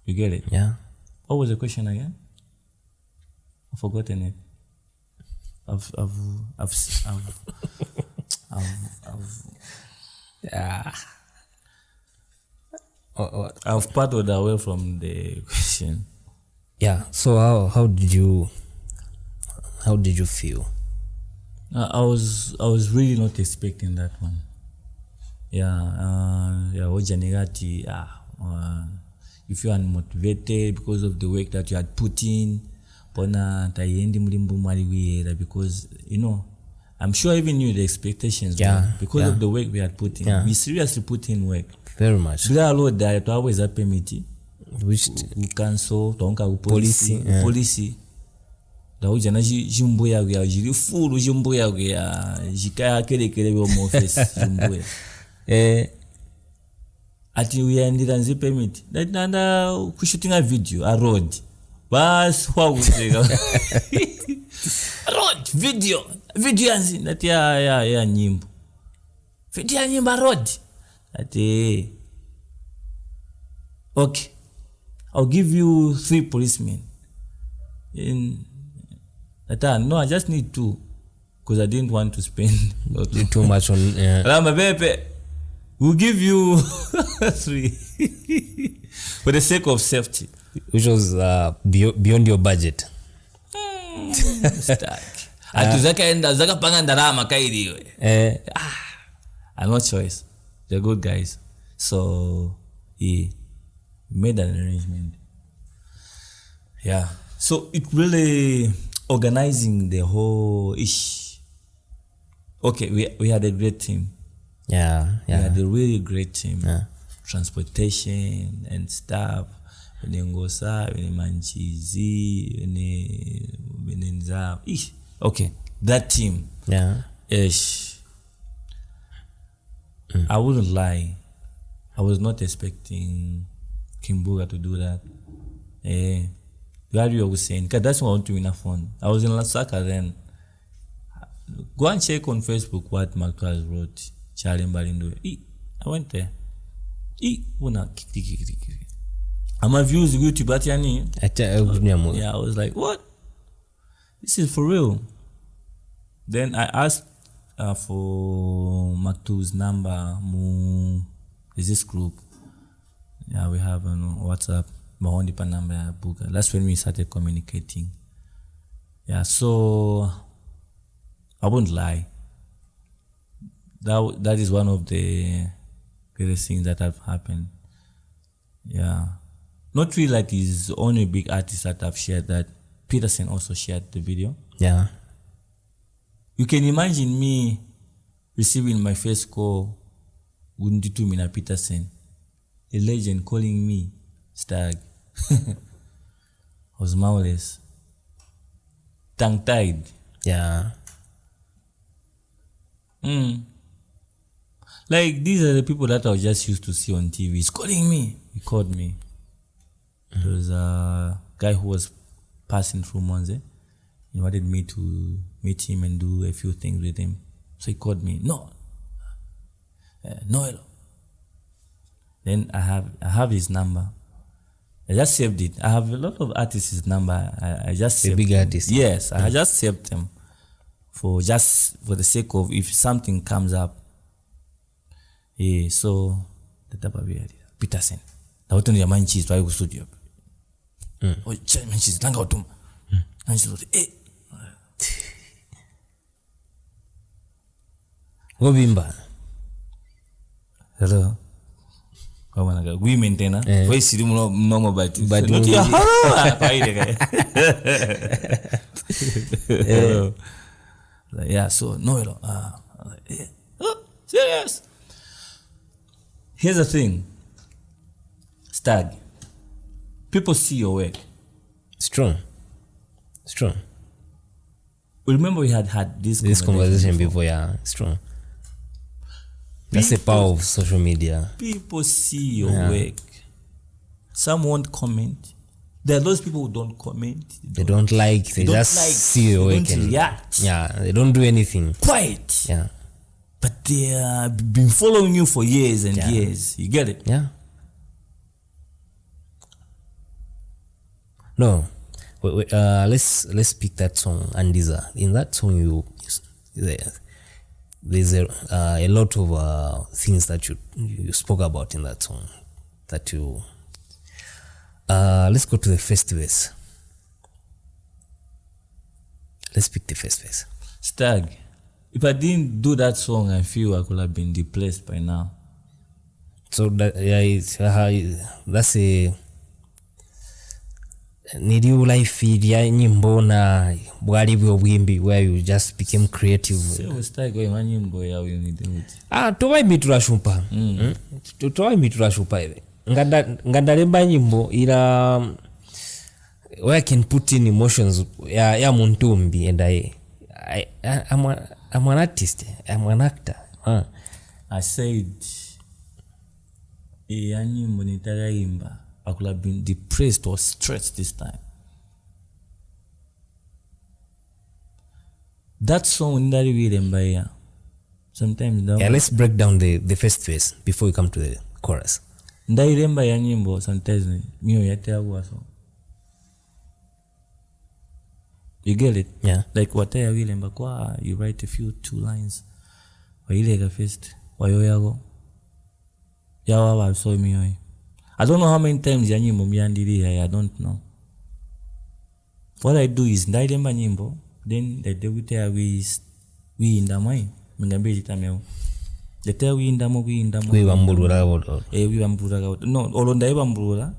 [SPEAKER 2] You get it?
[SPEAKER 1] Yeah.
[SPEAKER 2] What was the question again? I've forgotten it.
[SPEAKER 1] Yeah.
[SPEAKER 2] I've parted away from the question.
[SPEAKER 1] Yeah. So how did you feel?
[SPEAKER 2] I was really not expecting that one. Ojanigati, if you are unmotivated because of the work that you had put in, because I'm sure even you the expectations because of the work we had put in. We seriously put in work.
[SPEAKER 1] Very much.
[SPEAKER 2] Always a permit.
[SPEAKER 1] Which
[SPEAKER 2] cancel policy. Da ujana jumbo ya jiri full jumbo ya jikaya kele home office jumbo. Ati uyandira nzi permit. Nanda kushooting a video a road. Bas kwa uzega. Road video yanzi nati ya nyimbo. Video ya nyimbo road. Ati okay. I'll give you 3 policemen. No, I just need 2 because I didn't want to spend
[SPEAKER 1] too much on.
[SPEAKER 2] We'll give you 3 for the sake of safety,
[SPEAKER 1] which was beyond your budget.
[SPEAKER 2] Zaka panga ndarama kairi. No choice. They're good guys, so he made an arrangement. Yeah, so it really organizing the whole ish. Okay, we had a great team.
[SPEAKER 1] Yeah.
[SPEAKER 2] We had a really great team. Transportation and stuff. Ngosa, Manchizi, Ish. Okay, that team.
[SPEAKER 1] Yeah.
[SPEAKER 2] Ish. I wouldn't lie. I was not expecting Kimbuga to do that. Gary was saying, because that's what I want to win a phone. I was in Lasaka then. Go and check on Facebook what Marcus wrote. Charlie Mbalindo. I went there. I'm a views YouTube at Yani. Yeah, I was like, what? This is for real. Then I asked for Maktu's number. Is this group? Yeah, we have on WhatsApp. Number book. That's when we started communicating. Yeah, so I won't lie. That is one of the greatest things that have happened. Yeah, not really like he's only big artists that have shared that. Peterson also shared the video.
[SPEAKER 1] Yeah,
[SPEAKER 2] you can imagine me receiving my first call. Gunditu Mina Peterson, a legend, calling me Stag. I was mouthless, tongue-tied.
[SPEAKER 1] Yeah.
[SPEAKER 2] Like, these are the people that I was just used to see on TV. He's calling me. He called me. There was a guy who was passing through Monze. He wanted me to meet him and do a few things with him. So he called me. Noelo. Then I have his number. I just saved it. I have a lot of artists' number. I just saved
[SPEAKER 1] big artist.
[SPEAKER 2] Yes, I just saved them for the sake of if something comes up. Yeah, so the type of Peterson. The hotel ya manchis to studio. Oh, manchis langa utuma. Manchis
[SPEAKER 1] Gobimba.
[SPEAKER 2] Hello. We maintain voice normal but not yeah, so no serious. Here's the thing, Stag. People see your work.
[SPEAKER 1] Strong.
[SPEAKER 2] remember we had this
[SPEAKER 1] conversation before. Yeah, it's true. That's the power of social media.
[SPEAKER 2] People see your work. Some won't comment. There are those people who don't comment.
[SPEAKER 1] They don't like. They just see your work and
[SPEAKER 2] react.
[SPEAKER 1] Yeah, they don't do anything.
[SPEAKER 2] Quiet.
[SPEAKER 1] Yeah.
[SPEAKER 2] But they have been following you for years and years. You get it?
[SPEAKER 1] Yeah. No. Wait, let's pick that song, Andiza. In that song, there's a lot of things that you spoke about in that song. That you. Let's go to the first verse. Let's pick the first verse.
[SPEAKER 2] Stag. If I didn't do that song, I feel I could have been depressed by now.
[SPEAKER 1] So that's a niliu life ya nyimbo na bwali bwo bwimbi where you just became creative.
[SPEAKER 2] So Stag kwa nyimbo ya unidoti.
[SPEAKER 1] Tuwai miturashupa. Tuwai miturashupa hivi. Ngandalemba nyimbo ila where I can put in emotions ya muntumbi and I'm an artist. I'm an actor.
[SPEAKER 2] I said, nyimbo nitagaimba, I could have been depressed or stressed this time. That song ndari wilemba sometimes.
[SPEAKER 1] Let's break down the first verse before we come to the chorus.
[SPEAKER 2] Ndailemba ya nyimbo sometimes miyo yateagwa so. You get it?
[SPEAKER 1] Yeah.
[SPEAKER 2] Like what I will remember, you write a few 2 lines. Wailega first, wayoyago. Yawa so me. I don't know how many times ya nyimbo miandiri. I don't know. What I do is ndaidemba nyimbo, then the day we in the mind. Mingambe jitameo. The day we in the
[SPEAKER 1] we wambulura wodo.
[SPEAKER 2] We wambulura. No, olo ndaibambulura.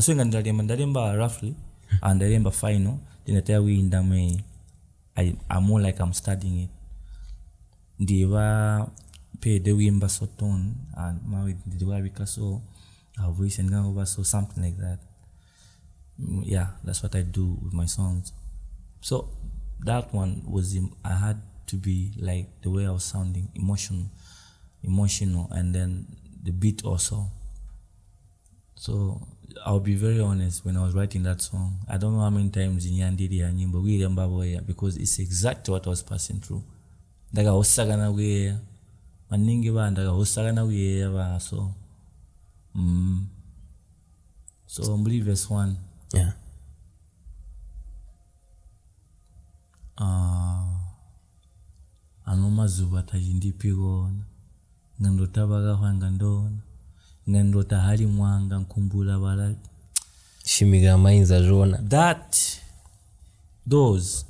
[SPEAKER 2] So ndaidemba roughly and ndaidemba final. Then I tell you in the way I'm more like I'm studying it. Diva pay the wimba so tone and my the so our voice and over so something like that. Yeah, that's what I do with my songs. So that one was I had to be like the way I was sounding, emotional, and then the beat also. So I'll be very honest, when I was writing that song, I don't know how many times in Yandiri and Nyimbo we remember because it's exactly what I was passing through. Daga osagana we maningi ba daga osagana we ba so so mbili verse 1.
[SPEAKER 1] Yeah.
[SPEAKER 2] Anoma zuba tajindi pigona ngando tabaga hwanga ndona ngandota hali mwanga nkumbula bala
[SPEAKER 1] shimiga mainza jona.
[SPEAKER 2] Those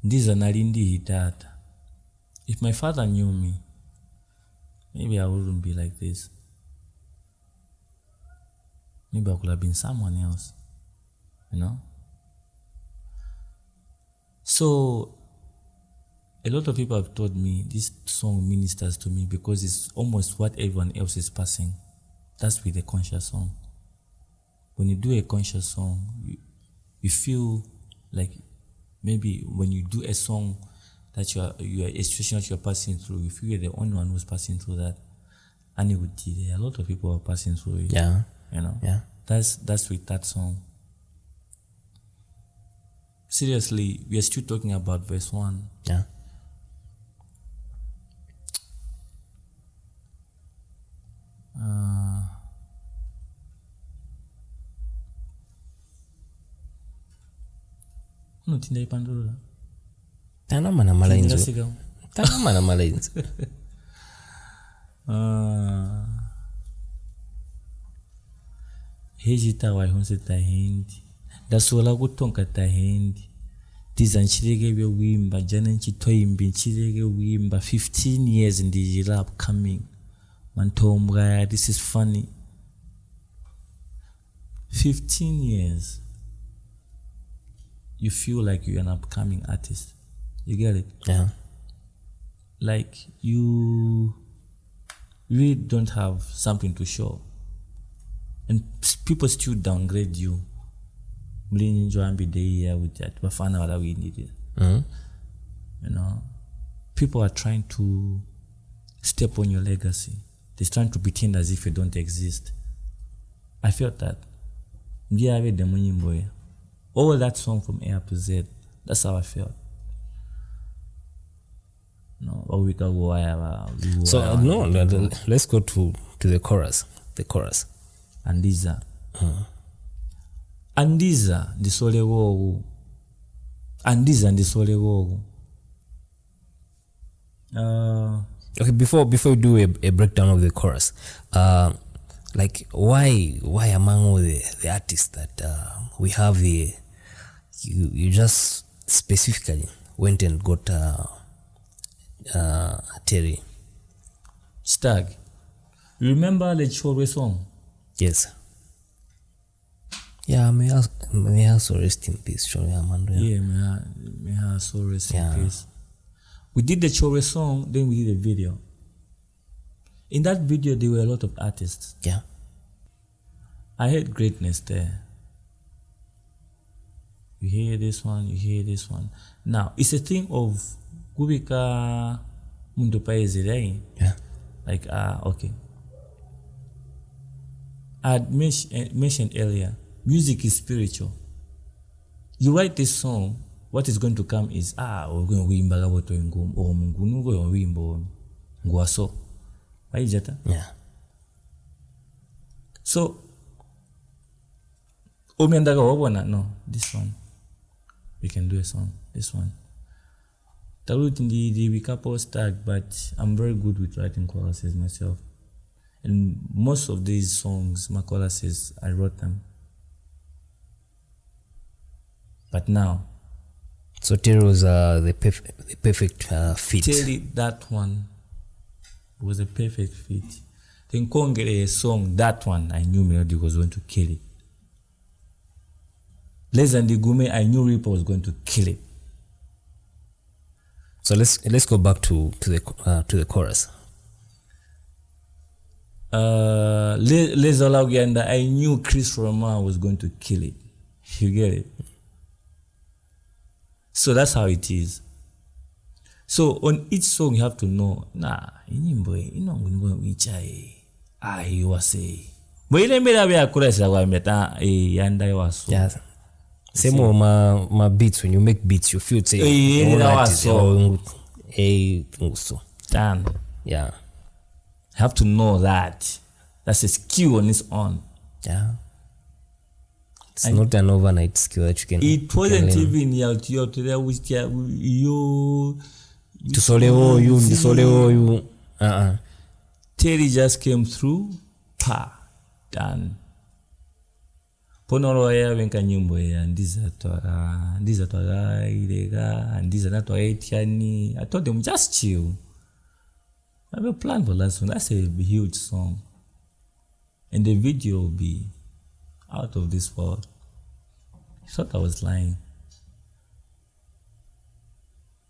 [SPEAKER 2] ndiza nalindi hitata. If my father knew me, maybe I wouldn't be like this. Maybe I could have been someone else, you know. So a lot of people have told me this song ministers to me because it's almost what everyone else is passing. That's with a conscious song. When you do a conscious song, you feel like maybe when you do a song that you are a situation that you are passing through, you feel you're the only one who's passing through that. And it would be a lot of people are passing through it.
[SPEAKER 1] Yeah.
[SPEAKER 2] You know?
[SPEAKER 1] Yeah.
[SPEAKER 2] That's with that song. Seriously, we are still talking about verse 1.
[SPEAKER 1] Yeah.
[SPEAKER 2] No, tinda ipandula.
[SPEAKER 1] Tana mana malainzo. Tana mana malainzo.
[SPEAKER 2] Hejita wa honse tahindi. Dasola kutonka tahindi. Tiza nchirege byo wimba jana nchitoyimbi nchirege wimba 15 years in the rap coming. Mantombra, this is funny. 15 years. You feel like you're an upcoming artist. You get it?
[SPEAKER 1] Yeah.
[SPEAKER 2] Like you really don't have something to show. and people still downgrade you. With that, you know, people are trying to step on your legacy. They're trying to pretend as if you don't exist. I felt that. All that song from A to Z, that's how I felt. No,
[SPEAKER 1] let's go to the chorus. The chorus.
[SPEAKER 2] Andiza. Andiza ndisole wogu. Andiza ndisole wogu.
[SPEAKER 1] Okay, before we do a breakdown of the chorus, like why among all the artists that we have here, you just specifically went and got Terry
[SPEAKER 2] Stag. You remember the Chorwe song?
[SPEAKER 1] Yes. Yeah, may I also rest in peace, Chorwe Amando.
[SPEAKER 2] Yeah, may I also rest in peace. We did the Chorwe song, then we did a video. In that video, there were a lot of artists.
[SPEAKER 1] Yeah.
[SPEAKER 2] I had greatness there. You hear this one, you hear this one. Now, it's a thing of Gubika Mundo Paezirei.
[SPEAKER 1] Yeah.
[SPEAKER 2] Like, okay. I had mentioned earlier, music is spiritual. You write this song, what is going to come is, we're going to win Bagaboto in Gum, or Mungunugo or Wimbo, Guaso.
[SPEAKER 1] Yeah.
[SPEAKER 2] So, no, this one. We can do a song, this one. Talut in the couple Stag, but I'm very good with writing choruses myself. And most of these songs, my choruses, I wrote them. But now.
[SPEAKER 1] So Terry was the perfect fit.
[SPEAKER 2] Terry, that one was a perfect fit. Then Kongere, a song, that one, I knew Melody was going to kill it. Less than the Gume, I knew Reaper was going to kill it.
[SPEAKER 1] So let's go back to the chorus.
[SPEAKER 2] Les Olaugianda, I knew Chris Roman was going to kill it. You get it? So that's how it is. So on each song you have to know, you was say. But you made a chorus yanda was.
[SPEAKER 1] Yeah. Same with my beats. When you make beats, you feel say
[SPEAKER 2] Damn.
[SPEAKER 1] Yeah.
[SPEAKER 2] You have to know that. That's a skill on its own.
[SPEAKER 1] Yeah. It's not an overnight skill that you can.
[SPEAKER 2] It wasn't even you. Terry just came through. Done. Ponoro ya wenka nyimbo ya ndiza twara irega ndiza na twara etiani. I told them just chill. I have a plan for that song. That's a huge song, and the video will be out of this world. I thought I was lying.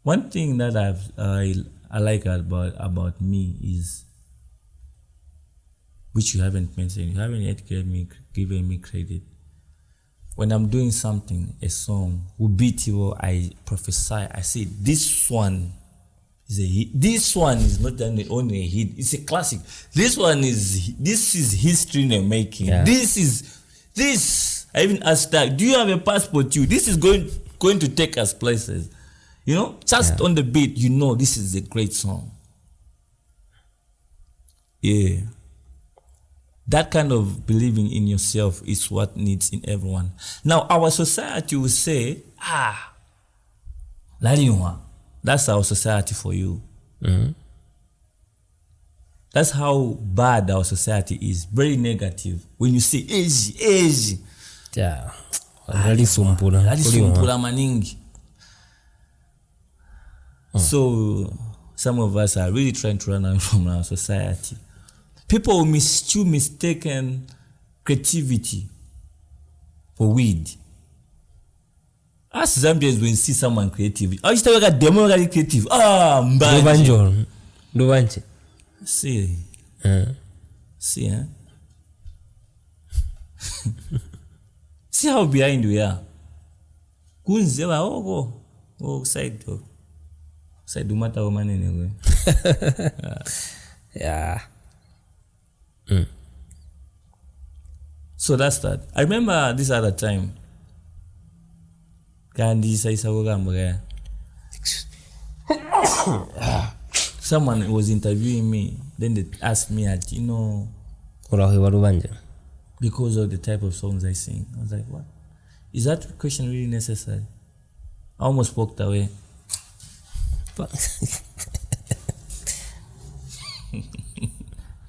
[SPEAKER 2] One thing that I like about me is, which you haven't mentioned, you haven't yet given me credit. When I'm doing something, a song, I prophesy, I say, this one is a hit. This one is not only a hit, it's a classic. This is history in the making. Yeah. This. I even asked that, do you have a passport too? This is going to take us places. You know, just on the beat, you know this is a great song. Yeah. That kind of believing in yourself is what needs in everyone. Now, our society will say, that's our society for you.
[SPEAKER 1] Mm-hmm.
[SPEAKER 2] That's how bad our society is. Very negative. When you say age.
[SPEAKER 1] Yeah. Sumpura
[SPEAKER 2] maningi. So, some of us are really trying to run away from our society. People will mistaken creativity for weed. As Zambians, when you see someone creative, I used to work at democratically creative.
[SPEAKER 1] Mbanjo.
[SPEAKER 2] See, See how behind we are. Kunzewa side dog. Side umata woman anyway.
[SPEAKER 1] Yeah.
[SPEAKER 2] So that's that. I remember this other time. Someone was interviewing me. Then they asked me, because of the type of songs I sing. I was like, what? Is that question really necessary? I almost walked away.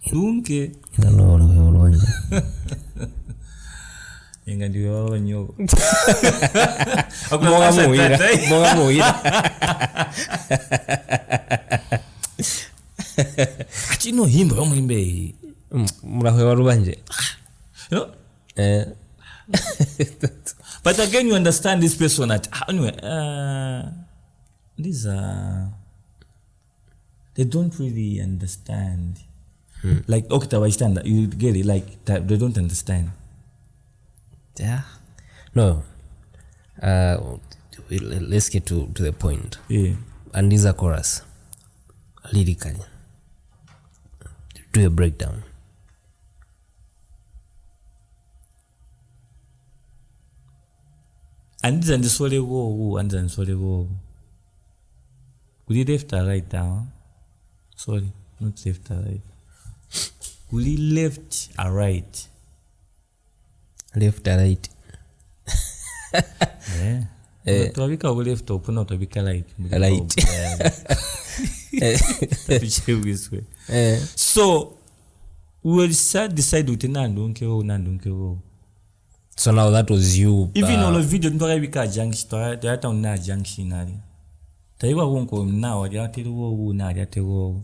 [SPEAKER 2] Dunke. Inga ndiyo nyogo.
[SPEAKER 1] Monga muira.
[SPEAKER 2] Achino himbe.
[SPEAKER 1] Murahwe warubanje.
[SPEAKER 2] You know? But again, you understand this person at anyway. These are they don't really understand. Like Okta, you get it. Like they don't understand.
[SPEAKER 1] Yeah. No. Let's get to the point.
[SPEAKER 2] Yeah.
[SPEAKER 1] And these are chorus. Lyrically. Do a breakdown.
[SPEAKER 2] And this and the solid go and then solid go. Could you left or right down? Sorry, not left or right. Could you left or right?
[SPEAKER 1] Left or right.
[SPEAKER 2] Yeah. To have a left open out of a light.
[SPEAKER 1] Right.
[SPEAKER 2] So we will decide with Nandunke.
[SPEAKER 1] So now that was you.
[SPEAKER 2] Even all the video don't be junction. They are down na junction. They were won't go now. They are tell na they tell.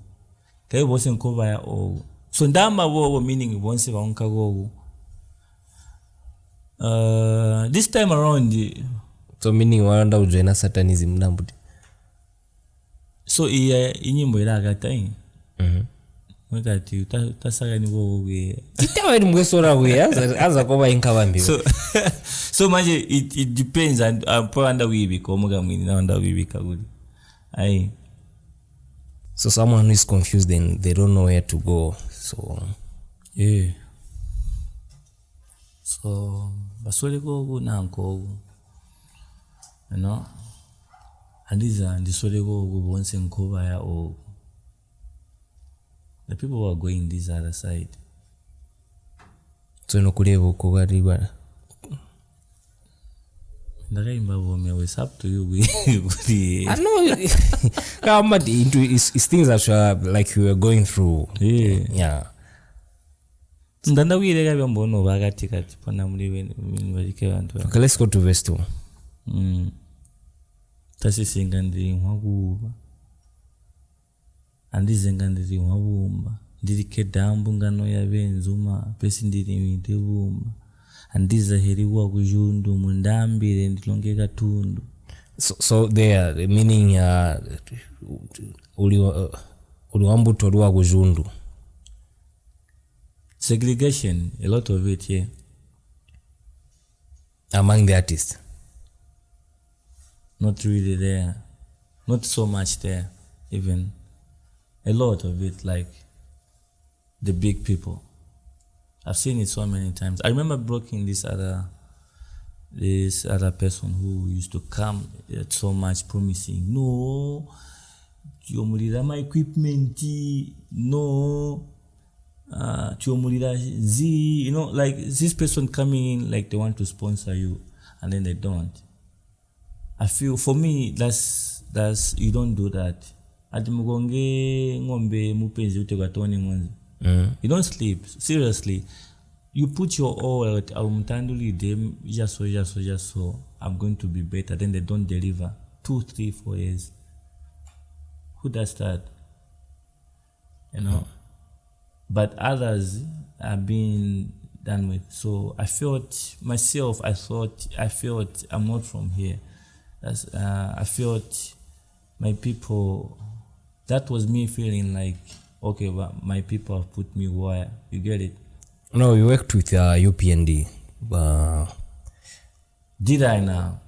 [SPEAKER 2] They wasn't cover all. So ndamba wo meaning once won't go. This time around.
[SPEAKER 1] So meaning wanda ujoina satanism nambuti.
[SPEAKER 2] So inyimbo iragata Mwekati utasaka ni wowe.
[SPEAKER 1] Itawa ni mwesora we aza koba inkabambi.
[SPEAKER 2] So much it depends and panda wibi komuga mwini na wanda wibi kaguli. Aye.
[SPEAKER 1] So someone who is confused and they don't know where to go. So
[SPEAKER 2] yeah. So basole go na nko. You know? And these are the sole go once in cover ya o. The people who are going this other side.
[SPEAKER 1] So no kulevo kogari bana.
[SPEAKER 2] It's up to you.
[SPEAKER 1] I know. It's things that are like you were going through. Yeah.
[SPEAKER 2] Okay,
[SPEAKER 1] let's go to verse 2.
[SPEAKER 2] Andizengandiri wabumba ndirike dambu ngano ya benzuma pesi ndiri mitebumba andiza heriwa kujundu mundambire ndilonge katundu.
[SPEAKER 1] So there meaning uliwambuto ruwa kujundu.
[SPEAKER 2] Segregation, a lot of it here.
[SPEAKER 1] Among the artists.
[SPEAKER 2] Not really there. Not so much there even. A lot of it, like the big people. I've seen it so many times. I remember blocking this other person who used to come so much promising, no, Chiomurira my equipment, no, Chiomurira Z, you know, like this person coming in like they want to sponsor you and then they don't. I feel for me that's you don't do that. You don't sleep. Seriously. You put your all out. Just so. I'm going to be better. Then they don't deliver. 2, 3, 4 years. Who does that? You know? But others are being done with. So I felt myself, I felt I'm not from here. I felt my people. That was me feeling like, okay, but my people have put me where. You get it?
[SPEAKER 1] No, we worked with UPND.
[SPEAKER 2] Did I now?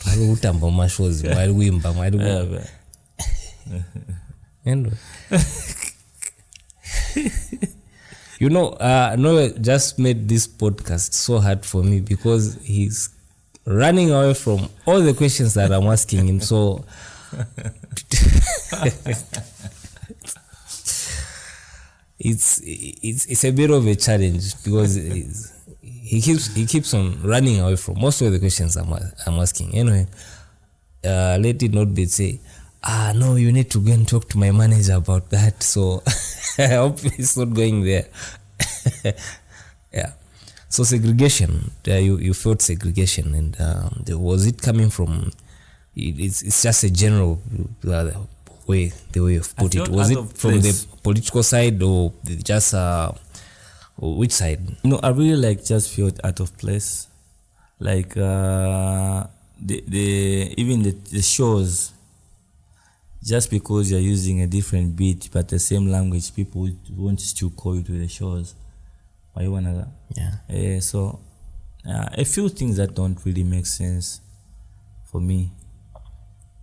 [SPEAKER 1] Utamba mashows while wimba anyway. Noel just made this podcast so hard for me because he's running away from all the questions that I'm asking him. So it's a bit of a challenge because he keeps on running away from most of the questions I'm asking. Anyway, let it not be say, no, you need to go and talk to my manager about that. So I hope it's not going there. Yeah. So segregation, you felt segregation, and was it coming from? It's just a general way, the way of put it. Was it from the political side or just which side?
[SPEAKER 2] No, I really just felt out of place. Like the shows, just because you're using a different beat but the same language, people won't still call you to the shows. Why you wanna? Yeah. So a few things that don't really make sense for me.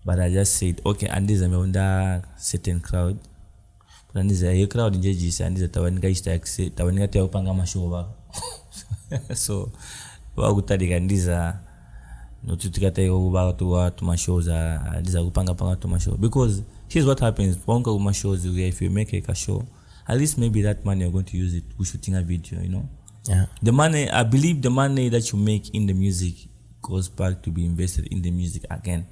[SPEAKER 2] But I just said, okay, and this is a certain crowd. But and this is a crowd in judges, and this is tawanika ishtaxe, tawanika te upanga mashoba. So, wagutadi kandiza no tutikata yoba to my shows this is upanga to my show. Because here's what happens, wonka my shows if you make a show, at least maybe that money you're going to use it to shooting a video,
[SPEAKER 1] Yeah.
[SPEAKER 2] The money, I believe the money that you make in the music goes back to be invested in the music again.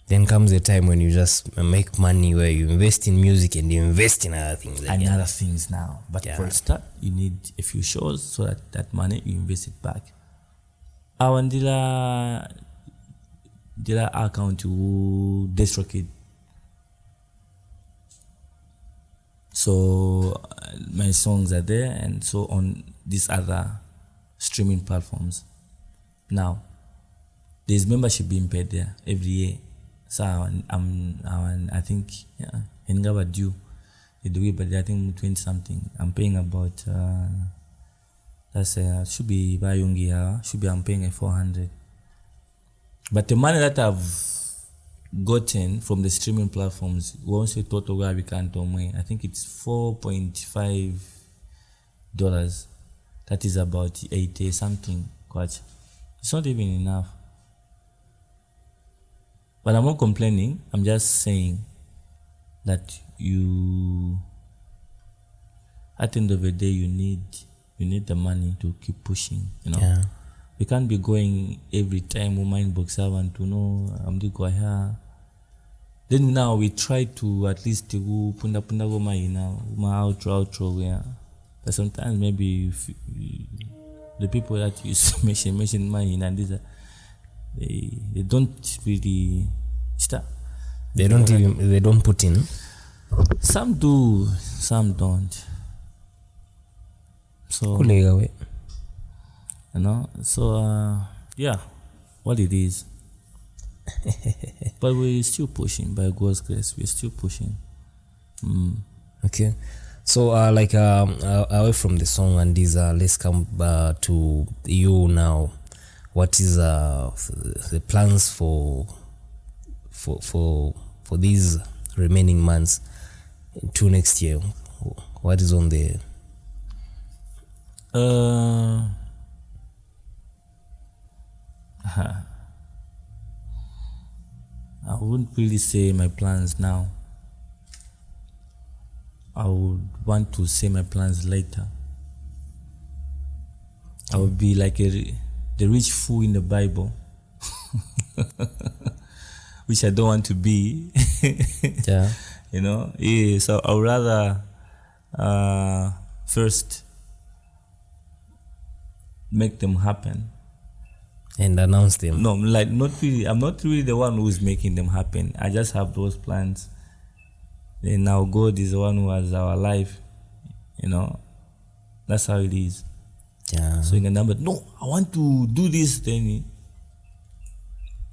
[SPEAKER 1] Then comes a time when you just make money where you invest in music and you invest in other things.
[SPEAKER 2] Other things now. But for a start, you need a few shows so that money, you invest it back. Awan dila account to DistroKid. So my songs are there, and so on these other streaming platforms. Now, there's membership being paid there every year. So I think Ngawa due they do it, but I think 20 something. I'm paying about should be by Yungi, I'm paying 400. But the money that I've gotten from the streaming platforms, once you total where we can't I think it's $4.5. That is about 80 something. It's not even enough. But I'm not complaining. I'm just saying that at the end of the day, you need the money to keep pushing.
[SPEAKER 1] Yeah.
[SPEAKER 2] We can't be going every time we mind box I want to know I'm the guy here. Then now we try to at least go punda go my outro yeah. But sometimes maybe the people that use mention my and these they don't really start.
[SPEAKER 1] They don't put in.
[SPEAKER 2] Some do, some don't. So yeah, what it is. But we're still pushing by God's grace. We're still pushing.
[SPEAKER 1] Okay. So away from the song and these let's come to you now. What is the plans for these remaining months to next year? What is on the
[SPEAKER 2] I wouldn't really say my plans now. I would want to say my plans later. I would be like the rich fool in the Bible, which I don't want to be.
[SPEAKER 1] Yeah.
[SPEAKER 2] Yeah, so I would rather first make them happen
[SPEAKER 1] and announce them.
[SPEAKER 2] No, like not really. I'm not really the one who's making them happen. I just have those plans. And now God is the one who has our life. That's how it is.
[SPEAKER 1] Yeah.
[SPEAKER 2] So you can number, no, I want to do this. Then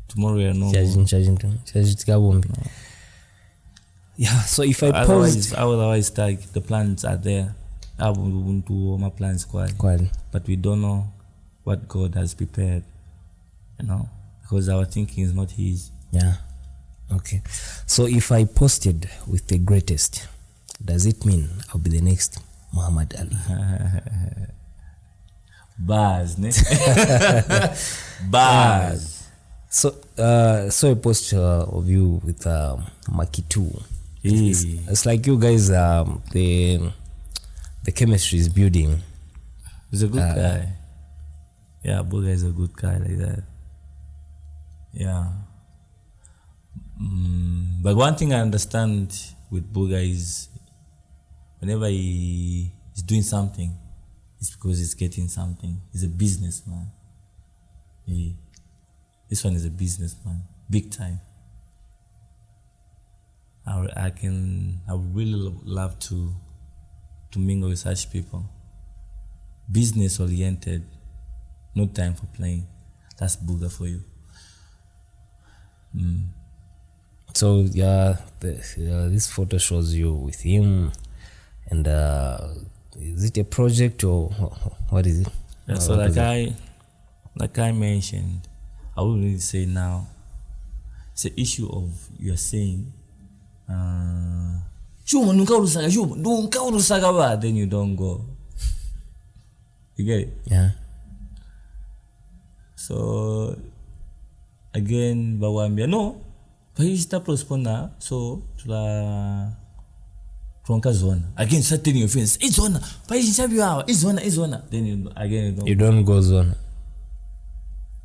[SPEAKER 2] tomorrow I know.
[SPEAKER 1] Yeah, so if I post
[SPEAKER 2] otherwise like the plans are there. I won't do my plans quite. But we don't know what God has prepared, because our thinking is not His.
[SPEAKER 1] Yeah. Okay. So if I posted with the greatest, does it mean I'll be the next Muhammad Ali?
[SPEAKER 2] Bars, ne? Bars.
[SPEAKER 1] So a post of you with Maki 2. It's like you guys, the chemistry is building.
[SPEAKER 2] He's a good guy. Yeah, Buga is a good guy like that. Yeah. But one thing I understand with Buga is whenever he is doing something, it's because he's getting something. He's a businessman. This one is a businessman, big time. I would really love to mingle with such people. Business oriented, no time for playing. That's Buga for you.
[SPEAKER 1] So yeah, this photo shows you with him, and is it a project or what is it?
[SPEAKER 2] Yeah, so like I mentioned, I wouldn't really say now. It's an issue of you're saying, then you don't go. You get it?
[SPEAKER 1] Yeah.
[SPEAKER 2] So again, bawambia no. Paista prospona so tula tronka zona. Again, start telling your friends, it's zona. Paisa biwa, it's zona. Then you
[SPEAKER 1] don't go zona.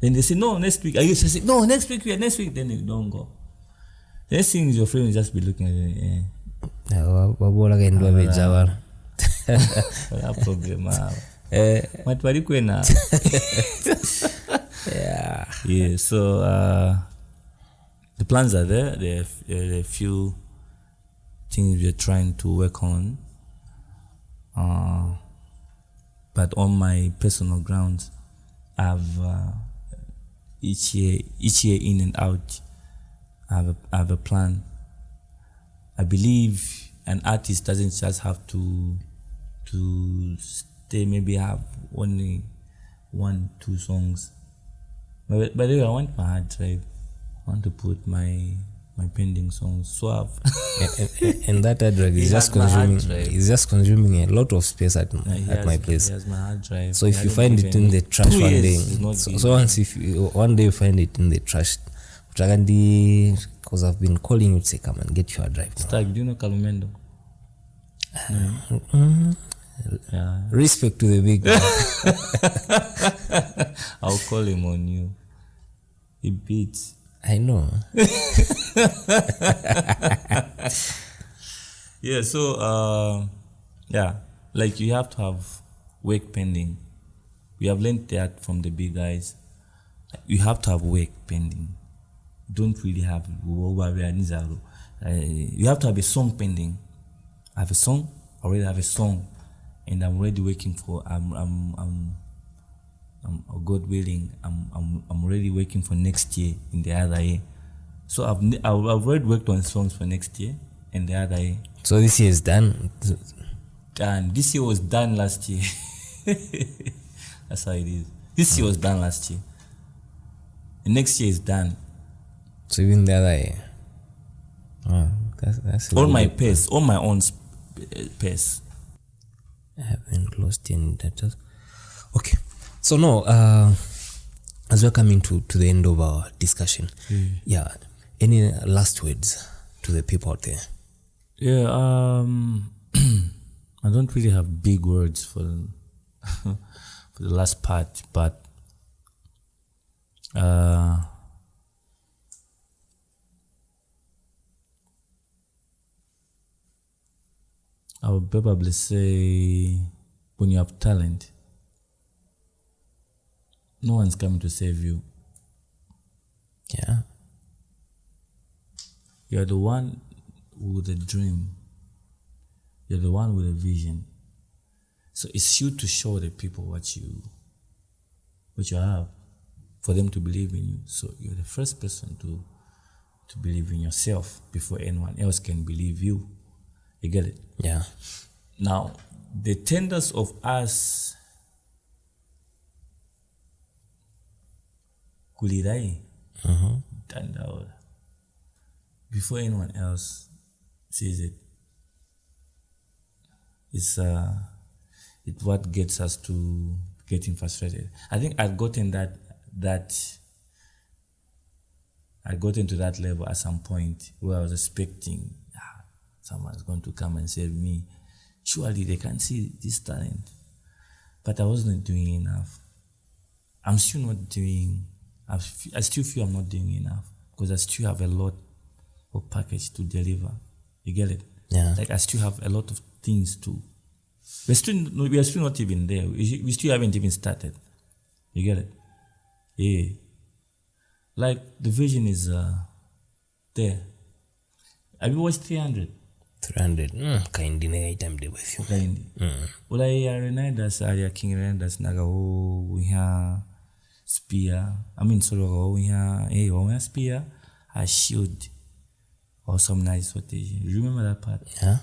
[SPEAKER 2] Then they say no next week. I used to say no next week. Then you don't go. Next thing is your friend will just be looking at you.
[SPEAKER 1] Babola can do a bit Java.
[SPEAKER 2] Problem. Yeah. So the plans are there. There are a few things we're trying to work on. But on my personal grounds, I've each year in and out, I have a plan. I believe an artist doesn't just have to stay, maybe have only 1-2 songs. But by the way, I want my hard drive. I want to put my pending songs. So
[SPEAKER 1] and that hard drive is just consuming a lot of space at my place.
[SPEAKER 2] He has my hard drive.
[SPEAKER 1] So if you find it in the trash one day, so one day you find it in the trash, because I've been calling you to say, come and get your hard drive.
[SPEAKER 2] Stag, do you know Kalumendo? Yeah.
[SPEAKER 1] Respect to the big guy.
[SPEAKER 2] I'll call him on you. He beats.
[SPEAKER 1] I know.
[SPEAKER 2] Yeah, so like you have to have work pending. We have learned that from the big guys. You have to have work pending. Don't really have you have to have a song pending. I have a song, already have a song, and I'm already working for God willing, I'm already working for next year in the other year. So I've already worked on songs for next year and the other year.
[SPEAKER 1] So this year is done.
[SPEAKER 2] Done. This year was done last year. That's how it is. This year was done last year. And next year is done.
[SPEAKER 1] So even the other year. Oh, that's
[SPEAKER 2] on my pace, on my own pace.
[SPEAKER 1] I haven't lost any data. Okay. So no, as we're coming to the end of our discussion, any last words to the people out there?
[SPEAKER 2] Yeah, I don't really have big words for for the last part, but I would probably say when you have talent, no one's coming to save you.
[SPEAKER 1] Yeah.
[SPEAKER 2] You're the one with a dream. You're the one with a vision. So it's you to show the people what you have, for them to believe in you. So you're the first person to to believe in yourself before anyone else can believe you. You get it?
[SPEAKER 1] Yeah.
[SPEAKER 2] Now, the tenders of us kulirai tanda before anyone else sees it. It's what gets us to getting frustrated. I think I've gotten to that level at some point where I was expecting someone's going to come and save me. Surely they can see this talent. But I wasn't doing enough. I'm still not doing, I still feel I'm not doing enough because I still have a lot of package to deliver. You get it?
[SPEAKER 1] Yeah.
[SPEAKER 2] Like I still have a lot of things to. We are still not even there. We still haven't even started. You get it? Yeah. Like the vision is there. Have you watched 300?
[SPEAKER 1] 300. Kind time day with you.
[SPEAKER 2] Kind. Well, I Renaidas area King Renaidas naga we have spear. I mean, so we have spear, a shield, or some nice footage. You remember that part?
[SPEAKER 1] Yeah.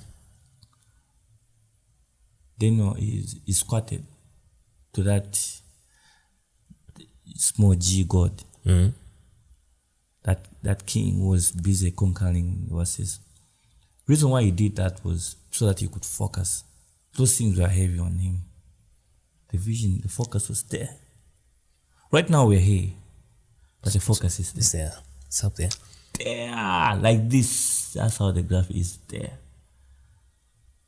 [SPEAKER 2] Then he squatted to that small G god. That king was busy conquering verses. Reason why he did that was so that he could focus. Those things were heavy on him. The vision, the focus was there. Right now we're here, but the focus is there.
[SPEAKER 1] It's there. It's up there.
[SPEAKER 2] There, like this. That's how the graph is there.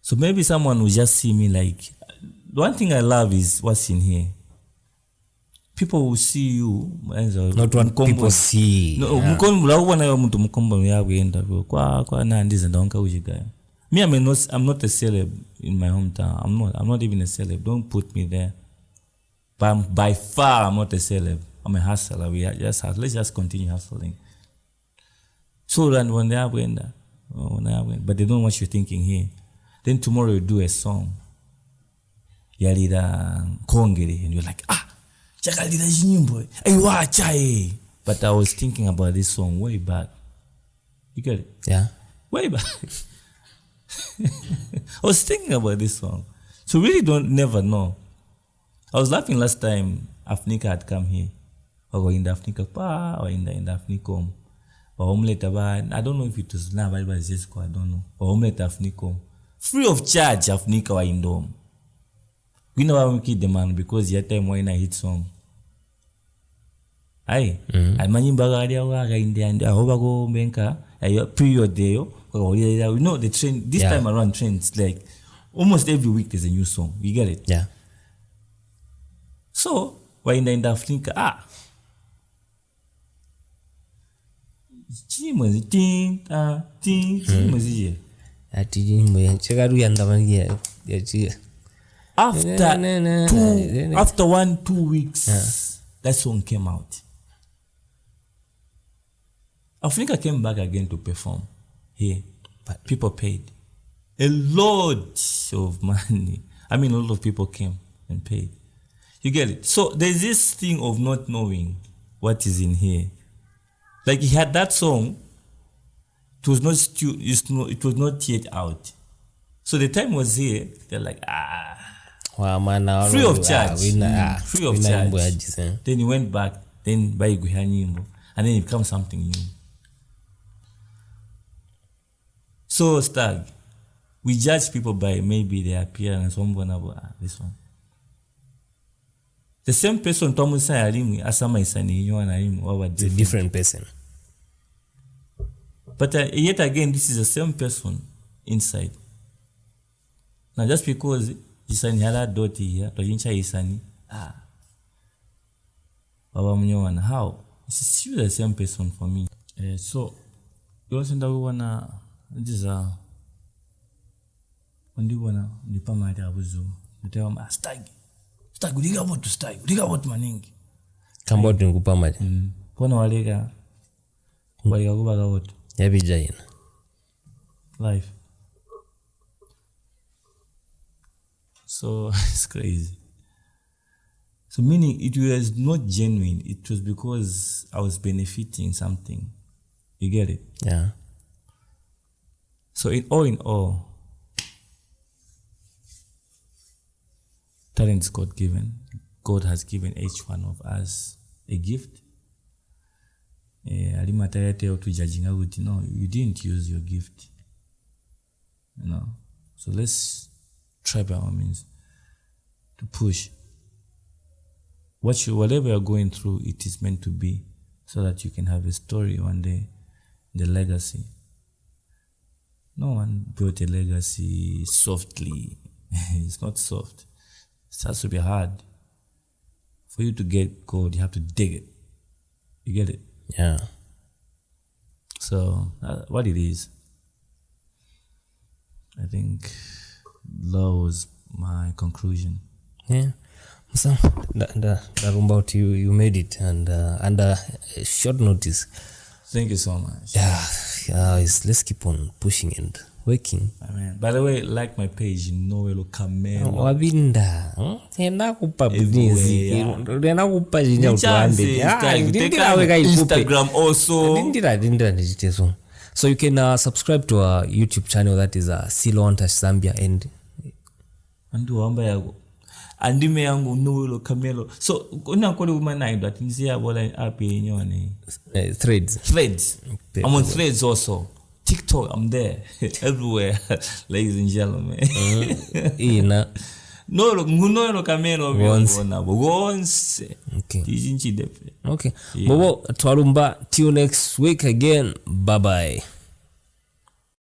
[SPEAKER 2] So maybe someone will just see me like. The one thing I love is what's in here. People will see you.
[SPEAKER 1] Not what people see.
[SPEAKER 2] No, me, I'm not a celeb in my hometown. I'm not even a celeb. Don't put me there. But by far, I'm not a celeb. I'm a hustler. Let's just continue hustling. So then when they are but they don't know what you're thinking here. Then tomorrow you do a song. Yarida Kongere, and you're like, but I was thinking about this song way back. You get it?
[SPEAKER 1] Yeah.
[SPEAKER 2] Way back. I was thinking about this song. So really never know. I was laughing last time Afnika had come here. Or in the Afnika Pa or in the Afnikom. Or Omelette Abad. I don't know if it was now, but it's just I don't know. Or Omelette Afnikom. Free of charge Afnika wa Indom. We know how we keep the man because your time when I hit song. Aye. I manimba gadia wa gainde and ahobago benka a period there. You know the trend this time around trends like almost every week there's a new song. You get it?
[SPEAKER 1] Yeah.
[SPEAKER 2] So why in the Africa after 1-2 weeks that song came out. Africa came back again to perform here, but people paid a lot of money. I mean, a lot of people came and paid. You get it? So there's this thing of not knowing what is in here. Like he had that song, it was not yet out. So the time was here. They're like, free of charge. Free of charge. Then he went back. Then by Guhanyimbo, and then it becomes something new. So Stag, we judge people by maybe their appearance. This one. The same person Tomu Sayarimu, Asama Isani, you and I
[SPEAKER 1] it's a different person.
[SPEAKER 2] But yet again, this is the same person inside. Now just because Isani had doti here, Tojincha Isani, Baba Munyowana, how? It's still the same person for me. So, you also know we wanna. This is when you wanna the pamada abuzu. You tell me stag uliga what maningi.
[SPEAKER 1] Kambot ngupamada.
[SPEAKER 2] Pona walega kubaga what?
[SPEAKER 1] Yabijaina.
[SPEAKER 2] Life. So it's crazy. So meaning it was not genuine. It was because I was benefiting something. You get it?
[SPEAKER 1] Yeah.
[SPEAKER 2] So in all, talent is God given. God has given each one of us a gift. No, you didn't use your gift. So let's try by all means to push. Whatever you're going through, it is meant to be so that you can have a story one day, the legacy. No one built a legacy softly. It's not soft. It has to be hard. For you to get gold, you have to dig it. You get it?
[SPEAKER 1] Yeah.
[SPEAKER 2] So, what it is, I think that was my conclusion.
[SPEAKER 1] Yeah. So, about you made it, and under short notice.
[SPEAKER 2] Thank you so much.
[SPEAKER 1] Yeah. Let's keep on pushing and working.
[SPEAKER 2] Amen. By the way, like my page, Noelo Kamelo.
[SPEAKER 1] Wabinda. Nakupa busy. Nakupa jinja utuambe.
[SPEAKER 2] Instagram also.
[SPEAKER 1] Dindira. So you can subscribe to our YouTube channel, that is Silo Antash Zambia, and
[SPEAKER 2] wamba yago. Andime yangu Noelo Kamelo. So kuna kole umana that nzia bola app yenyone. Threads. I'm on Threads also. TikTok, I'm there. Everywhere. Ladies and gentlemen. Noelo Kamelo once.
[SPEAKER 1] Okay.
[SPEAKER 2] Okay.
[SPEAKER 1] Okay. Bobo Twalumba, till next week again. Bye bye.